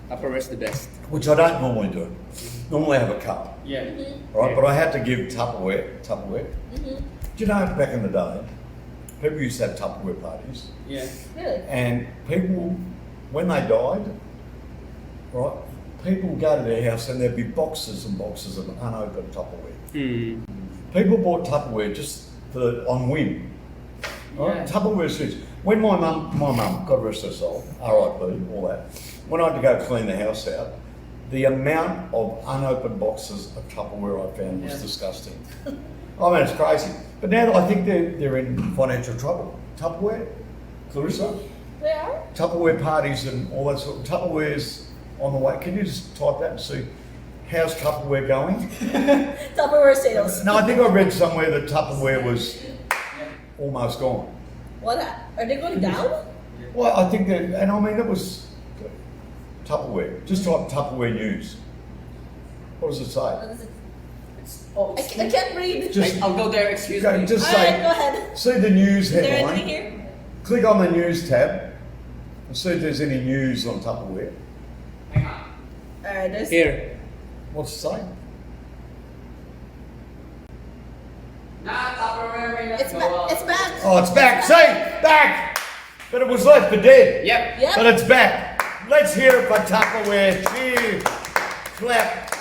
Tupperware's the best. which I don't normally do. Normally I have a cup, Yeah. right? But I had to give Tupperware. Mm-hmm. Do you know back in the day, people used to have Tupperware parties, Yeah. Really? and people, when they died, right, people would go to their house and there'd be boxes and boxes of unopened Tupperware. Hmm. People bought Tupperware just on whim. Right? Yeah. Tupperware suits. When my mum, God rest her soul, R.I.P., all that, when I had to go clean the house out, the amount of unopened boxes of Tupperware I found was Yeah. disgusting. I mean, it's crazy. But now I think they're in financial trouble. Tupperware, Clarissa, They are? Tupperware parties and all that sort of Tupperware's on the way. Can you just type that and see how's Tupperware going? Tupperware sales. No, I think I read somewhere that Tupperware was almost gone. What? Are they going down? Well, I think that, and I mean, it was Tupperware. Just type Tupperware news. What does it say? What is it? Oh, I can't read. Just- I'll go there, excuse Okay, me. just Alright, say, go ahead. see the news Is there anything headline, here? click on the news tab, and see if there's any news on Tupperware. Hang on. Alright, there's. Here. What's it say? Nah, Tupperware may not It's go back. up. It's back. Oh, it's back. See, back. But it was left for dead. Yep. Yep. But it's back. Let's hear it for Tupperware. Cheers. Clap.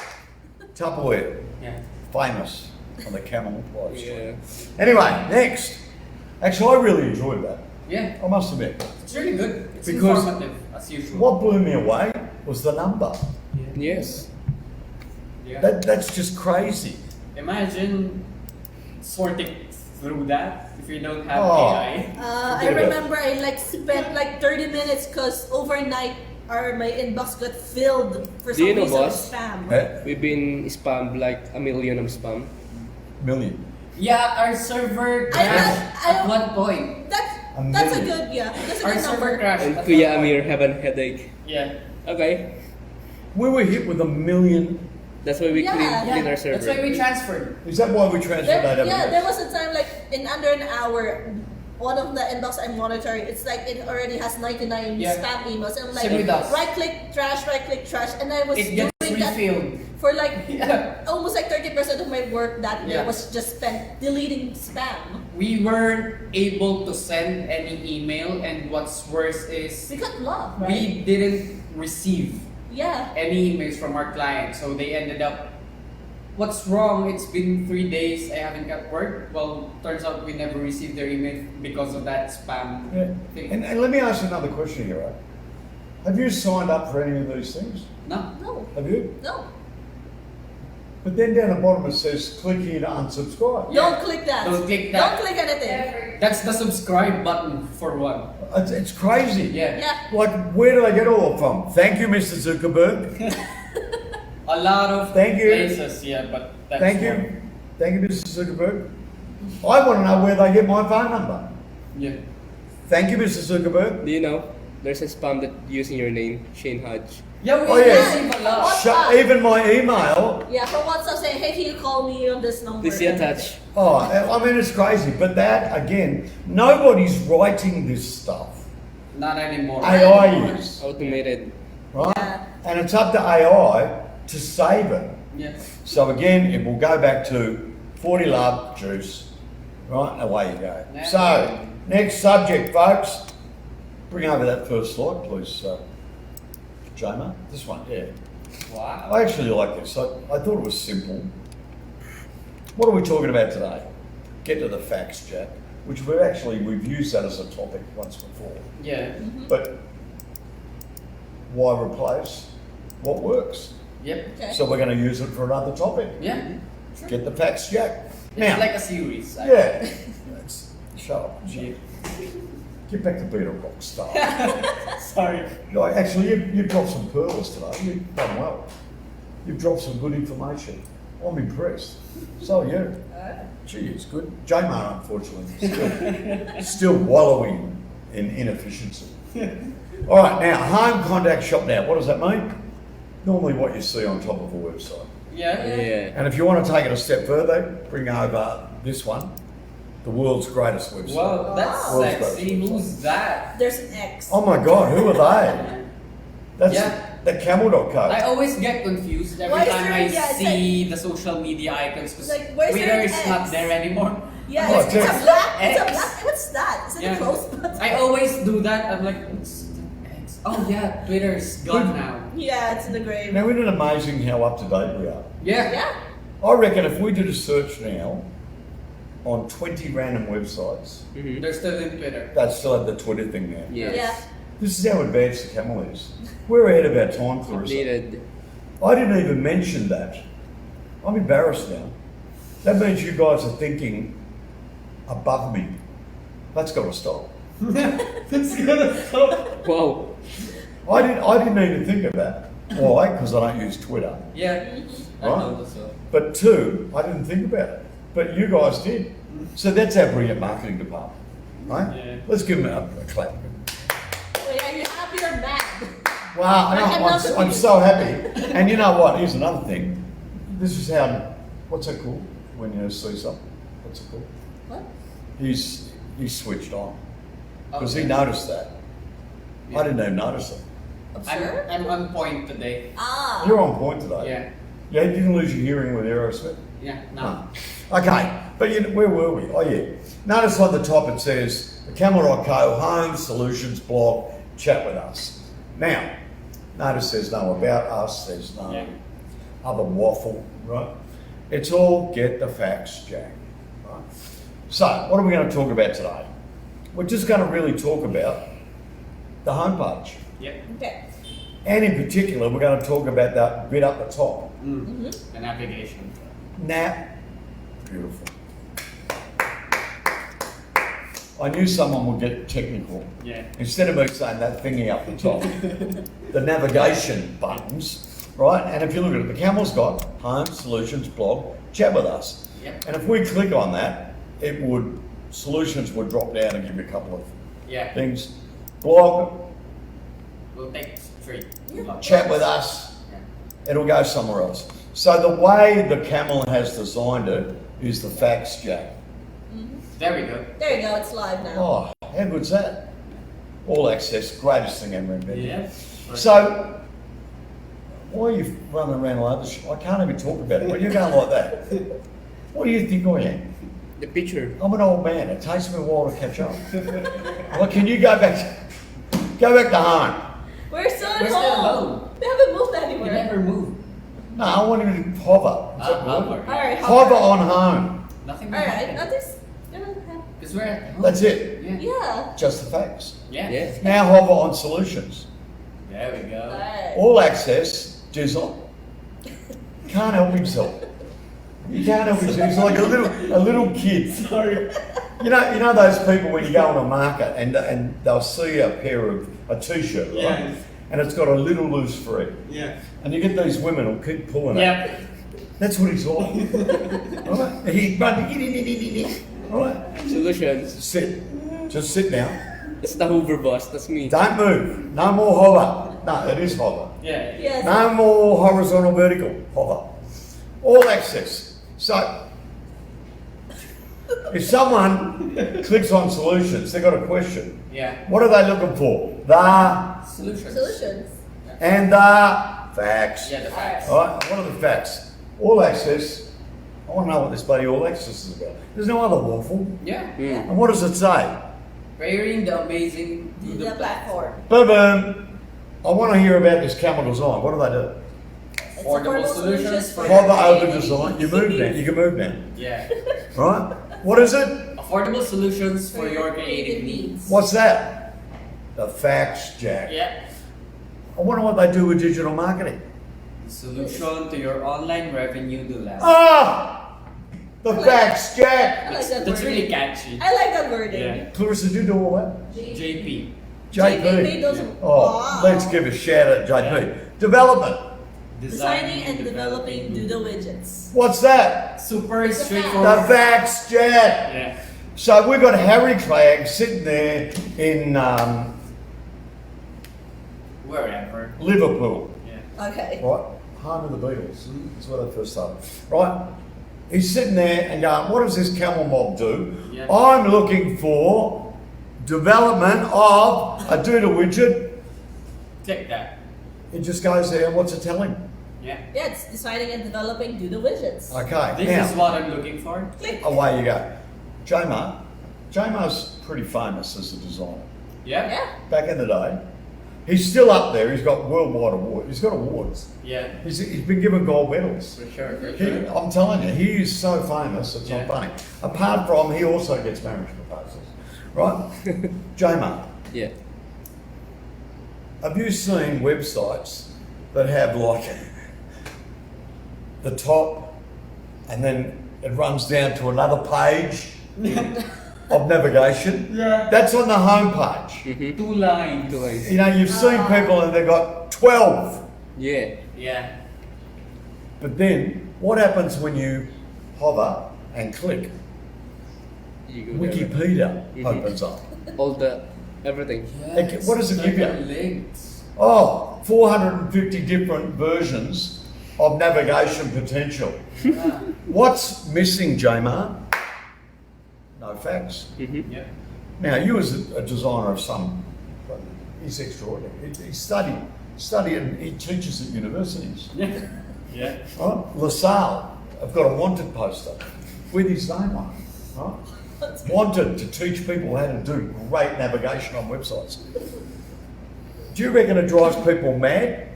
Tupperware. Yeah. Famous on the Camel live stream. Yeah. Anyway, next. Actually, I really enjoyed that. Yeah. I must admit. It's really good. It's Because- informative, as usual. What blew me away was the number. Yes. Yeah. That's just crazy. Imagine sorting through that if you don't have Oh. AI. I Forget about it. remember I spent 30 minutes because overnight my inbox got filled for Do some you know, reason with boss? spam. Eh? We've been spammed like a million of spam. Million. Yeah, our server I crashed had- at one point. That's A that's a million. good that's a Our good server number. crashed. And at Kuya one Amir point. have a headache. Yeah. Okay. We were hit with 1 million. That's why we Yeah. clean our server. That's why we transferred. Is that why we transferred AWS? There was a time in under an hour, one of the inbox I'm monitoring, it's like it already has 99 Yeah. spam emails. And I'm like, Same with us. right click trash, and I was It gets doing that refilled. for Yeah. almost 30% of my work that day Yeah. was just spent deleting spam. We weren't able to send any email, and what's worse is We got blocked, right? we didn't receive Yeah. any emails from our client, so they ended up. What's wrong? It's been 3 days. I haven't got word. Well, turns out we never received their email because of that spam Yeah. thing. And let me ask you another question here, right? Have you signed up for any of these things? No. No. Have you? No. But then down the bottom it says click here to unsubscribe. Yeah. Don't click that. Don't click that. Don't click anything. That's the subscribe button for one. It's crazy. Yeah. Yeah. Like, where do they get all from? Thank you, Mr. Zuckerberg. A lot of Thank you. places, yeah, but that's Thank you. one. Thank you, Mr. Zuckerberg. I want to know where they get my phone number. Yeah. Thank you, Mr. Zuckerberg. Do you know? There's a spam that using your name, Shane Hodge. Yeah, we Oh, yeah. receive a lot. What? Even my email. Yeah, for WhatsApp saying, hey, can you call me on this number? Please see attached. Oh, I mean, it's crazy. But that, again, nobody's writing this stuff. Not anymore. AI is, Automated. right? Yeah. And it's up to AI to save it. Yeah. So again, it will go back to 40 love juice, right? And away you go. Yeah. So, next subject, folks. Bring over that first slide, please, Joma. This one, yeah. Wow. I actually like this. I thought it was simple. What are we talking about today? Get to the facts, Jack. Which we've used that as a topic once before. Yeah. But why replace what works? Yep. Okay. So we're going to use it for another topic. Yeah. Get the facts, Jack. It's Now, like a series. yeah. Shut up. Yeah. Get back to being a rock star. Sorry. No, actually, you've dropped some pearls today. You've done well. You've dropped some good information. I'm impressed. So, yeah. Gee, it's good. J-Mar, unfortunately, still wallowing in inefficiency. All right, now, home contact shop now. What does that mean? Normally what you see on top of a website. Yeah. Yeah. And if you want to take it a step further, bring over this one, the world's greatest website. Well, that's Wow. sexy. Who's that? There's an X. Oh my God, who are they? That's Yeah. TheCamel.co. I always get confused every Why is time there- I yeah, it's see the social media icons because Like, where's Twitter there an is not X? there anymore. Yeah, Oh, it's a X. black. It's a X. black. What's that? Is it Yeah. a close button? I always do that. I'm like, what's the X? Oh yeah, Twitter's gone now. Yeah, it's in the grave. Now, isn't it amazing how up to date we are? Yeah. Yeah. I reckon if we did a search now on 20 random websites, Mm-hmm. They're still in Twitter. they'd still have the Twitter thing there. Yes. Yeah. This is how advanced the camel is. We're ahead of our time, Clarissa. Updated. I didn't even mention that. I'm embarrassed now. That means you guys are thinking above me. That's got to stop. It's gonna stop. Wow. I didn't even think of that. Why? Because I don't use Twitter. Yeah. I Right. know so. But two, I didn't think about it. But you guys did. So that's our brilliant marketing department. Right? Yeah. Let's give them a clap. Wait, are you happy or mad? Wow, I'm not I'm confused. so happy. And you know what? Here's another thing. This is how, what's it called when you see something? What's it called? What? He's switched on. Because he Okay. noticed that. I didn't even notice it. Observe? I'm on point today. Ah. You're on point today. Yeah. Yeah, you didn't lose your hearing with Aerosmith? Yeah. No. No. Okay, but where were we? Oh yeah. Notice on the top it says, TheCamel.co, home, solutions, blog, chat with us. Now, notice there's no about us, there's no Yeah. other waffle, right? It's all get the facts, Jack. Right? So, what are we going to talk about today? We're just going to really talk about the homepage. Yeah. Okay. And in particular, we're going to talk about that bit up the top. The navigation. Now, beautiful. I knew someone would get technical. Yeah. Instead of me saying that thingy up the top, the navigation buttons, right? And if you look at it, the Camel's got home, solutions, blog, chat with us. Yep. And if we click on that, solutions would drop down and give you a couple of Yeah. things. Blog, We'll take straight. Yeah. chat with us, Yeah. it'll go somewhere else. So the way the Camel has designed it is the facts, Jack. There we go. There you go. It's live now. Oh, how good's that? All access, greatest thing ever invented. Yeah. So, why are you running around like this? I can't even talk about it. When you're going like that, what do you think I am? The picture. I'm an old man. It takes me a while to catch up. Well, can you go back to home? We're still at We're still home. home. We haven't moved We anywhere. never move. No, I want you to hover. Is that Hover. good? All right. Hover on home. Nothing. All right. Nothing's gonna happen. Because we're at home. That's it. Yeah. Yeah. Just the facts. Yeah. Yeah. Now hover on solutions. There we All go. right. All access, Jizzle. Can't help himself. He can't help himself. He's like a little kid. Sorry. You know those people when you go on a market and they'll see a t-shirt, right? Yeah. And it's got a little loose free. Yeah. And you get these women who'll keep pulling it. Yeah. That's what he's like. Alright? And he's running. Alright? Solutions. Sit. Just sit now. That's the Hoover boss. That's me. Don't move. No more hover. No, it is hover. Yeah. Yes. No more horizontal vertical. Hover. All access. So, if someone clicks on solutions, they've got a question. Yeah. What are they looking for? The Solutions. Solutions. and the facts. Yeah, the facts. All right, what are the facts? All access. I want to know what this bloody all access is about. There's no other waffle. Yeah. And what does it say? Pairing the amazing to The platform. Boom, boom. I want to hear about this camel design. What do they do? It's Affordable solutions for Hover over creative design. You move now. You can move now. Yeah. Right? What is it? Affordable solutions for your creative needs. What's that? The facts, Jack. Yeah. I wonder what they do with digital marketing. The solution to your online revenue dilemma. Ah! The Facts Jack. I like that That's wording. really catchy. I like that wording. Yeah. Clarissa, did you do all that? JP. JP made those. Oh, Wow. let's give a shout out to JP. Development. Designing and developing doodle widgets. What's that? Super The straightforward. Facts Jack. Yeah. So we've got Harry Clegg sitting there in Wherever. Liverpool, Yeah. Okay. right? Home of the Beatles. That's where they first started, right? He's sitting there and going, what does this camel mob do? Yeah. I'm looking for development of a doodle widget. Click that. He just goes there, what's it tell him? Yeah. Yeah, it's designing and developing doodle widgets. Okay, This now, is what I'm looking for. Click. away you go. J-Mar's pretty famous as a designer. Yeah. Yeah. Back in the day, he's still up there, he's got worldwide awards, he's got awards. Yeah. He's been given gold medals. For sure. For He, sure. I'm telling you, he is so famous, it's Yeah. not funny. Apart from, he also gets marriage proposals, right? J-Mar, Yeah. have you seen websites that have like the top and then it runs down to another page of navigation? Yeah. That's on the home page. Mm-hmm. 2 lines. Two lines. You know, you've seen people and they've got 12. Yeah. Yeah. But then, what happens when you hover and click? You go there. Wikipedia Mhm. opens up. All the everything. Okay, what does it give you? Links. Oh, 450 different versions of navigation potential. Yeah. What's missing, J-Mar? No facts. Mm-hmm. Yeah. Now, you as a designer of some, he's extraordinary. He studied and he teaches at universities. Yeah. Yeah. Right? LaSalle, I've got a wanted poster with his name on it. Right? Wanted to teach people how to do great navigation on websites. Do you reckon it drives people mad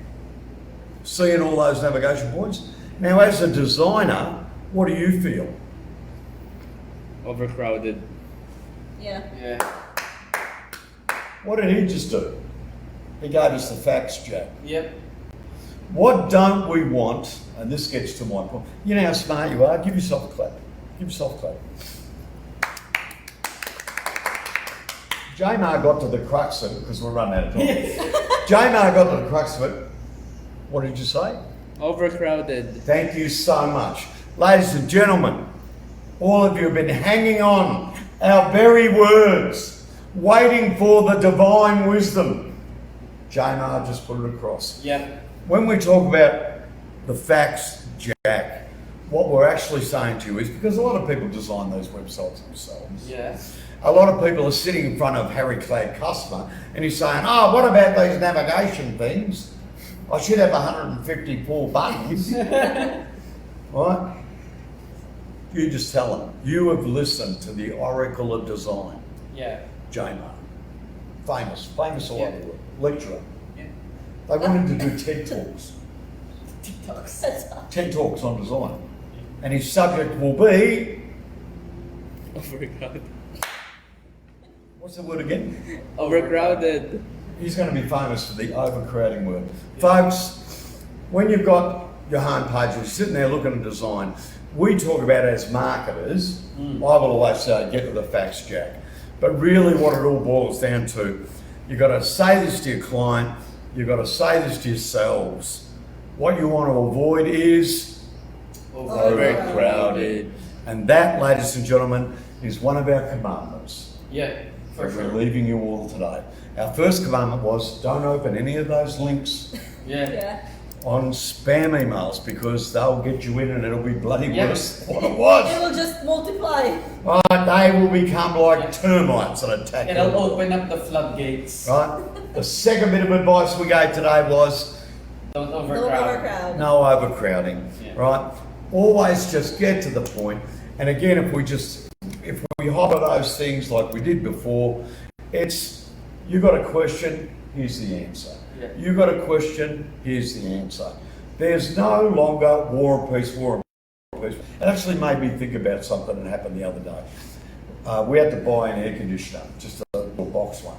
seeing all those navigation points? Now, as a designer, what do you feel? Overcrowded. Yeah. Yeah. What did he just do? He gave us the facts, Jack. Yep. What don't we want? And this gets to my point. You know how smart you are? Give yourself a clap. Give yourself a clap. J-Mar got to the crux of it, because we're running out of time. J-Mar got to the crux of it. What did you say? Overcrowded. Thank you so much. Ladies and gentlemen, all of you have been hanging on our very words, waiting for the divine wisdom. J-Mar just put it across. Yep. When we talk about the facts, Jack, what we're actually saying to you is, because a lot of people design those websites themselves. Yeah. A lot of people are sitting in front of Harry Clegg customer and he's saying, oh, what about these navigation things? I should have 154 buttons. Right? You just tell them, you have listened to the Oracle of Design, Yeah. J-Mar. Famous all Yeah. over the world, lecturer. Yeah. They wanted to do TED Talks. TikToks. That's all. 10 talks on design. And his subject will be, Overcrowded. what's the word again? Overcrowded. He's going to be famous for the overcrowding word. Folks, when you've got your home page, you're sitting there looking at design, we talk about as marketers, I will always say, get to the facts, Jack. But really what it all boils down to, you've got to say this to your client, you've got to say this to yourselves. What you want to avoid is overcrowded. And that, ladies and gentlemen, is one of our commandments. Yeah. For We're sure. leaving you all today. Our first commandment was don't open any of those links Yeah. Yeah. on spam emails because they'll get you in and it'll be bloody Yeah. worse than what it It was. will just multiply. Right, they will become like termites and attack It'll you. open up the floodgates. Right? The second bit of advice we gave today was Don't Don't overcrowd. overcrowd. no overcrowding. Yeah. Right? Always just get to the point. And again, if we hover those things like we did before, it's you got a question, here's the answer. Yeah. You got a question, here's the answer. There's no longer war and peace. It actually made me think about something that happened the other day. We had to buy an air conditioner, just a little box one,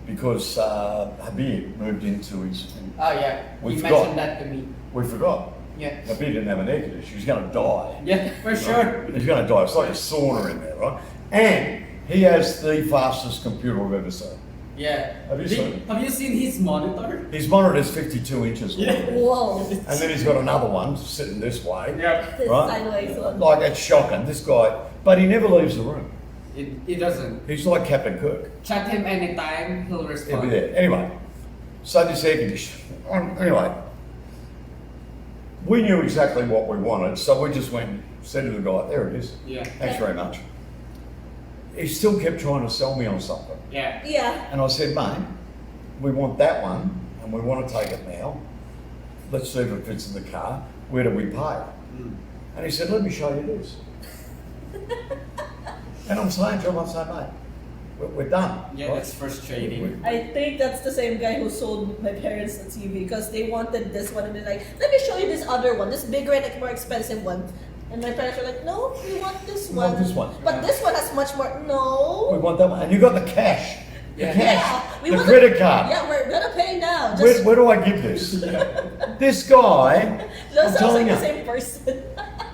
because Habib moved into his. Oh yeah. We You forgot. mentioned that to me. We forgot. Yeah. Now, he didn't have an air conditioner. He's going to die. Yeah, for sure. He's going to die. It's like a sauna in there, right? And he has the fastest computer I've ever seen. Yeah. Have you seen it? Have you seen his monitor? His monitor is 52 inches long. Whoa. And then he's got another one sitting this way. Yeah. This Right? sideways one. Like, it's shocking. This guy, but he never leaves the room. It doesn't. He's like Captain Kirk. Chat him anytime, he'll He'll respond. be there. Anyway, so this air conditioner. Anyway, we knew exactly what we wanted, so we just went, said to the guy, there it is. Yeah. Thanks very much. He still kept trying to sell me on something. Yeah. Yeah. And I said, mate, we want that one and we want to take it now. Let's see if it fits in the car. Where do we pay? And he said, let me show you this. And I'm saying to him, mate, we're done. Yeah, right? that's frustrating. I think that's the same guy who sold my parents the TV because they wanted this one and they're like, let me show you this other one, this bigger and more expensive one. And my parents were like, no, we want this We one. want this one. But this one has much more. We No. want that one. And you got the cash. The Yeah. cash. we the want credit card. Yeah, we're gonna pay now. Just Where do I give this? This guy, that I'm sounds telling like the you, same person.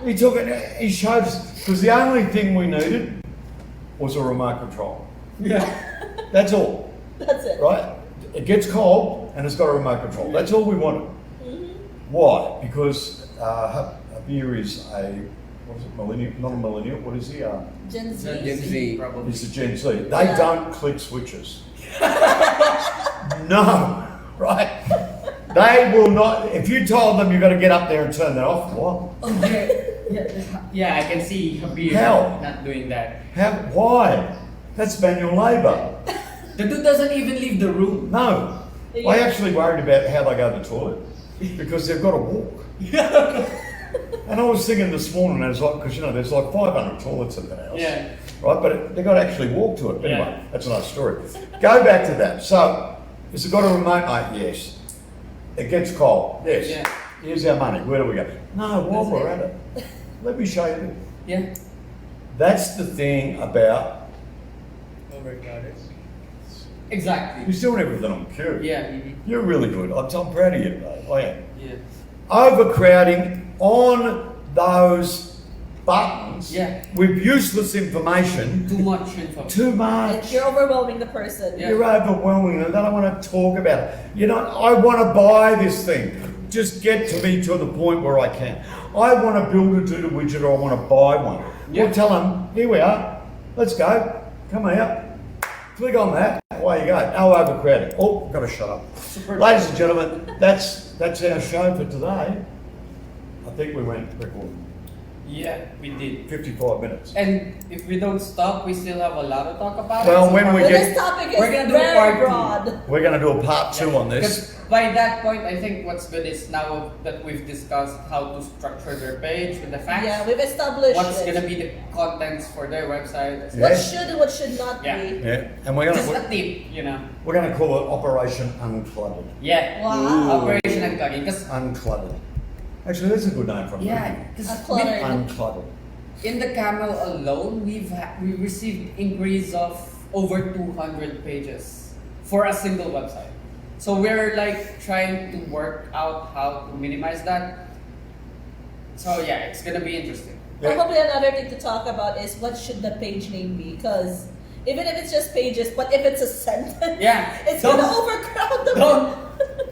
he took it, he showed us, because the only thing we needed was a remote control. Yeah. That's all, That's it. right? It gets cold and it's got a remote control. That's all we wanted. Why? Because Habir is what is it, millennial? Not a millennial, what is he? Gen Z. Gen Z. Probably. He's a Gen Z. They Yeah. don't click switches. No, right? They will not, if you told them you've got to get up there and turn that off, what? Oh, yeah, I can see Habir How? not doing that. Why? That's manual labour. The dude doesn't even leave the room. No. Yeah. I actually worried about how they go to the toilet because they've got to walk. And I was thinking this morning, because there's like 500 toilets in the house. Yeah. Right, but they've got to actually walk to it. Anyway, Yeah. that's another story. Go back to that. So, has it got a remote, mate? Yes. It gets cold. Yes. Yeah. Here's our money. Where do we go? No, while That's we're it. at it, let me show you. Yeah. That's the thing about, Overcrowded. Exactly. you're doing everything on cue. Yeah. You're really good. I'm proud of you, mate. I am. Yeah. Overcrowding on those buttons Yeah. with useless information. Too much info. Too much. You're overwhelming the person. Yeah. You're overwhelming them. They don't want to talk about it. I want to buy this thing. Just get to me to the point where I can. I want to build a doodle widget or I want to buy one. Yeah. We'll tell them, here we are. Let's go. Come out. Click on that. Away you go. No overcrowding. Oh, I've got to shut up. Super. Ladies and gentlemen, that's our show for today. I think we went record Yeah, we did. 55 minutes. And if we don't stop, we still have a lot to talk about. Well, So when we But get- this topic is We're gonna do a very part two. broad. We're going to do a part 2 on this. Because by that point, I think what's good is now that we've discussed how to structure their page with the facts, Yeah, we've established what's it. gonna be the contents for their website. Yeah. What should and what should not Yeah. be. Yeah, and we're Just going a tip, we're going to call it Operation Uncluttered. Yeah. Wow. Operation Unclogging. Because Uncluttered. Actually, that's a good name for it. yeah, because Uncluttered. Uncluttered. in the Camel alone, we received increase of over 200 pages for a single website. So we're like trying to work out how to minimize that. So yeah, it's gonna be interesting. Yeah. Probably another thing to talk about is what should the page name be? Because even if it's just pages, but if it's a sentence, Yeah. it's Don't- gonna overcrowd the don't-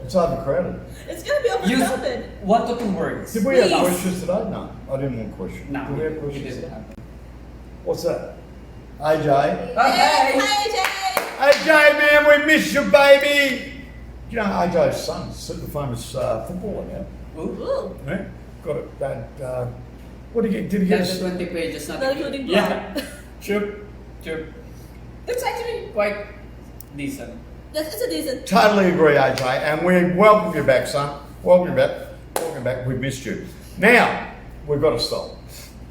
It's overcrowded. It's gonna be Use overcrowded. 1 to 2 words. Did we have Please. questions today? No, I didn't want questions. No, Did we have we questions didn't today? have. What's that? AJ? Hey. Hi, AJ, man, we miss you, baby! You know, AJ's son, super famous footballer now. Ooh. Ooh, Yeah? Got it. What did he get? That's the 20 pages, not not including Yeah. blog. True. That's actually quite decent. It's a decent. Totally agree, AJ, and we welcome you back, son. Welcome you back. Welcome back. We missed you. Now, we've got to stop.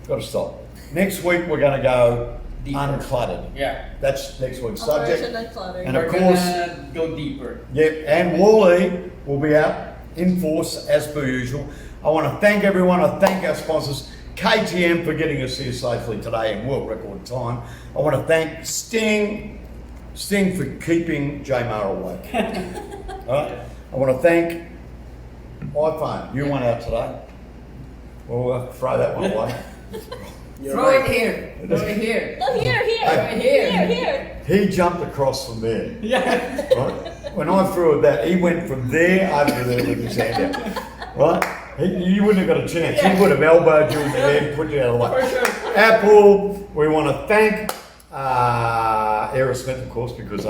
Got to stop. Next week, we're going to go Deeper. uncluttered. Yeah. That's next week's Operation subject. Uncluttered. And We're of course- gonna go deeper. Yep, and Wally will be out in force as per usual. I want to thank everyone. I thank our sponsors, KTM, for getting us here safely today in world record time. I want to thank Sting for keeping J Mar awake. All right? I want to thank iPhone. You went out today. We'll throw that one away. You're Throw right. it here. Throw it here. No, here, here. He jumped across from there. Yeah. Right? When I threw it that, he went from there over to there with his hand out. Right? You wouldn't have got a chance. He would have elbowed you in the head, put you out of the way. For sure. Apple, we want to thank Aerosmith, of course, because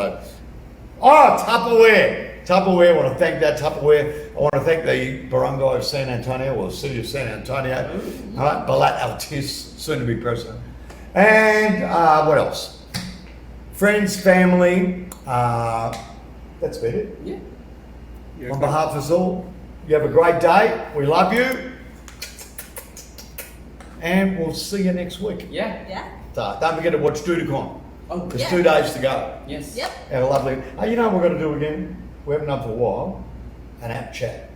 Tupperware. Tupperware, I want to thank that Tupperware. I want to thank the barangay of San Antonio, or the city of San Antonio. All right, Balat Altis, soon to be president. And what else? Friends, family. That's about it. Yeah. You're On correct. behalf of us all, you have a great day. We love you. And we'll see you next week. Yeah. Yeah. So don't forget to watch DudeCon. Oh, There's Yeah. 2 days to go. yes. Yep. Have a lovely. Oh, you know what we're going to do again? We haven't done for a while. An app chat.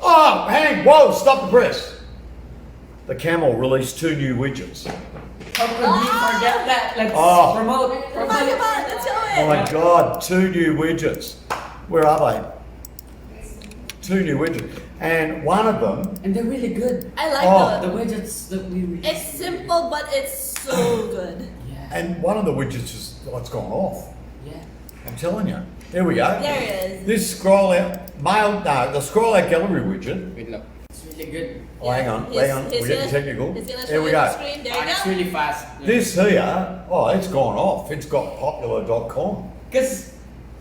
Oh, hang! Whoa! Stop the press. TheCamel released 2 new widgets. How could we forget that? Let's Oh. promote. Come on, let's do it. Oh my God! 2 new widgets. Where are they? 2 new widgets, and one of them. And they're really good. I like Oh. The the. widgets that we released. It's simple, but it's so good. Yeah. And one of the widgets is it's gone off. Yeah. I'm telling you. There we go. There it is. This scroll out the scroll out gallery widget. Wait lang. It's really good. Oh, hang on, He's- hang on. he's We're getting gonna- technical. He's gonna show Here we you go. the screen. There And you it's go. really fast. This here, it's gone off. It's got popular.com. Because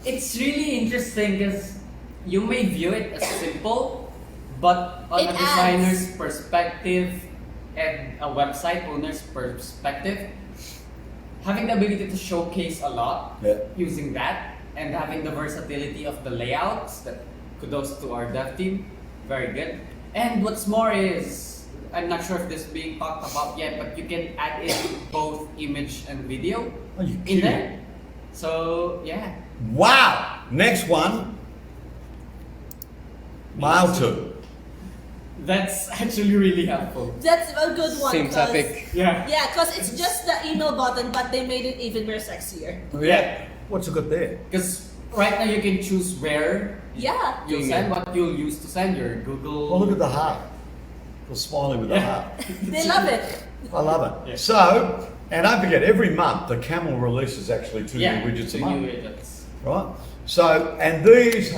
it's really interesting because you may view it as simple, but on It a adds. designer's perspective and a website owner's perspective, having the ability to showcase a lot Yeah. using that and having the versatility of the layouts, that kudos to our dev team, very good. And what's more is, I'm not sure if this is being talked about yet, but you can add in both image and video Are you in kidding? there. So yeah. Wow! Next one. Mail to. That's actually really helpful. That's a good one. Same 'cause- topic. Yeah. Yeah, because it's just the email button, but they made it even more sexier. Yeah. What's it got there? Because right now you can choose where Yeah. you'll Email. send, what you'll use to send your Google. Well, look at the heart. The smiley with the Yeah. heart. They love it. I love it. Yeah. So, and don't forget, every month TheCamel releases actually 2 Yeah, new widgets a two month. new widgets. Right? So, and these,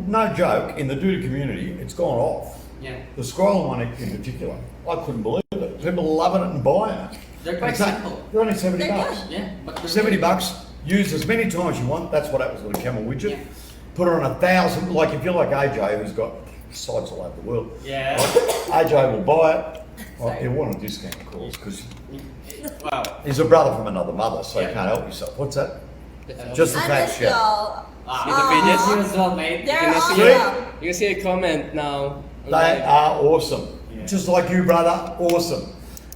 no joke, in the Duda community, it's gone off. Yeah. The scrolling one in particular, I couldn't believe it. People are loving it and buying it. They're quite It's like- simple. They're only 70 They're bucks. Yeah, but they're 70 really- bucks, use as many times you want. That's what happens with a Camel widget. Yeah. Put it on 1,000, like if you're like AJ who's got sites all over the world. Yeah. AJ will buy it. Well, Sorry. he'll want a discount, of course, because Wow. he's a brother from another mother, so Yeah. you can't help yourself. What's that? That's Just all. the I fact miss sheet. y'all. Miss you as well, mate. They're can see awesome. You can see a comment now. They are awesome. Yeah. Just like you, brother. Awesome.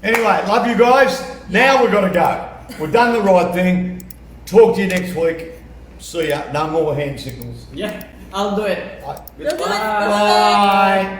Anyway, love you guys. Now we've got to go. We've done the right thing. Talk to you next week. See ya. No more hand signals. Yeah, I'll do it. Bye. We'll do it. Bye.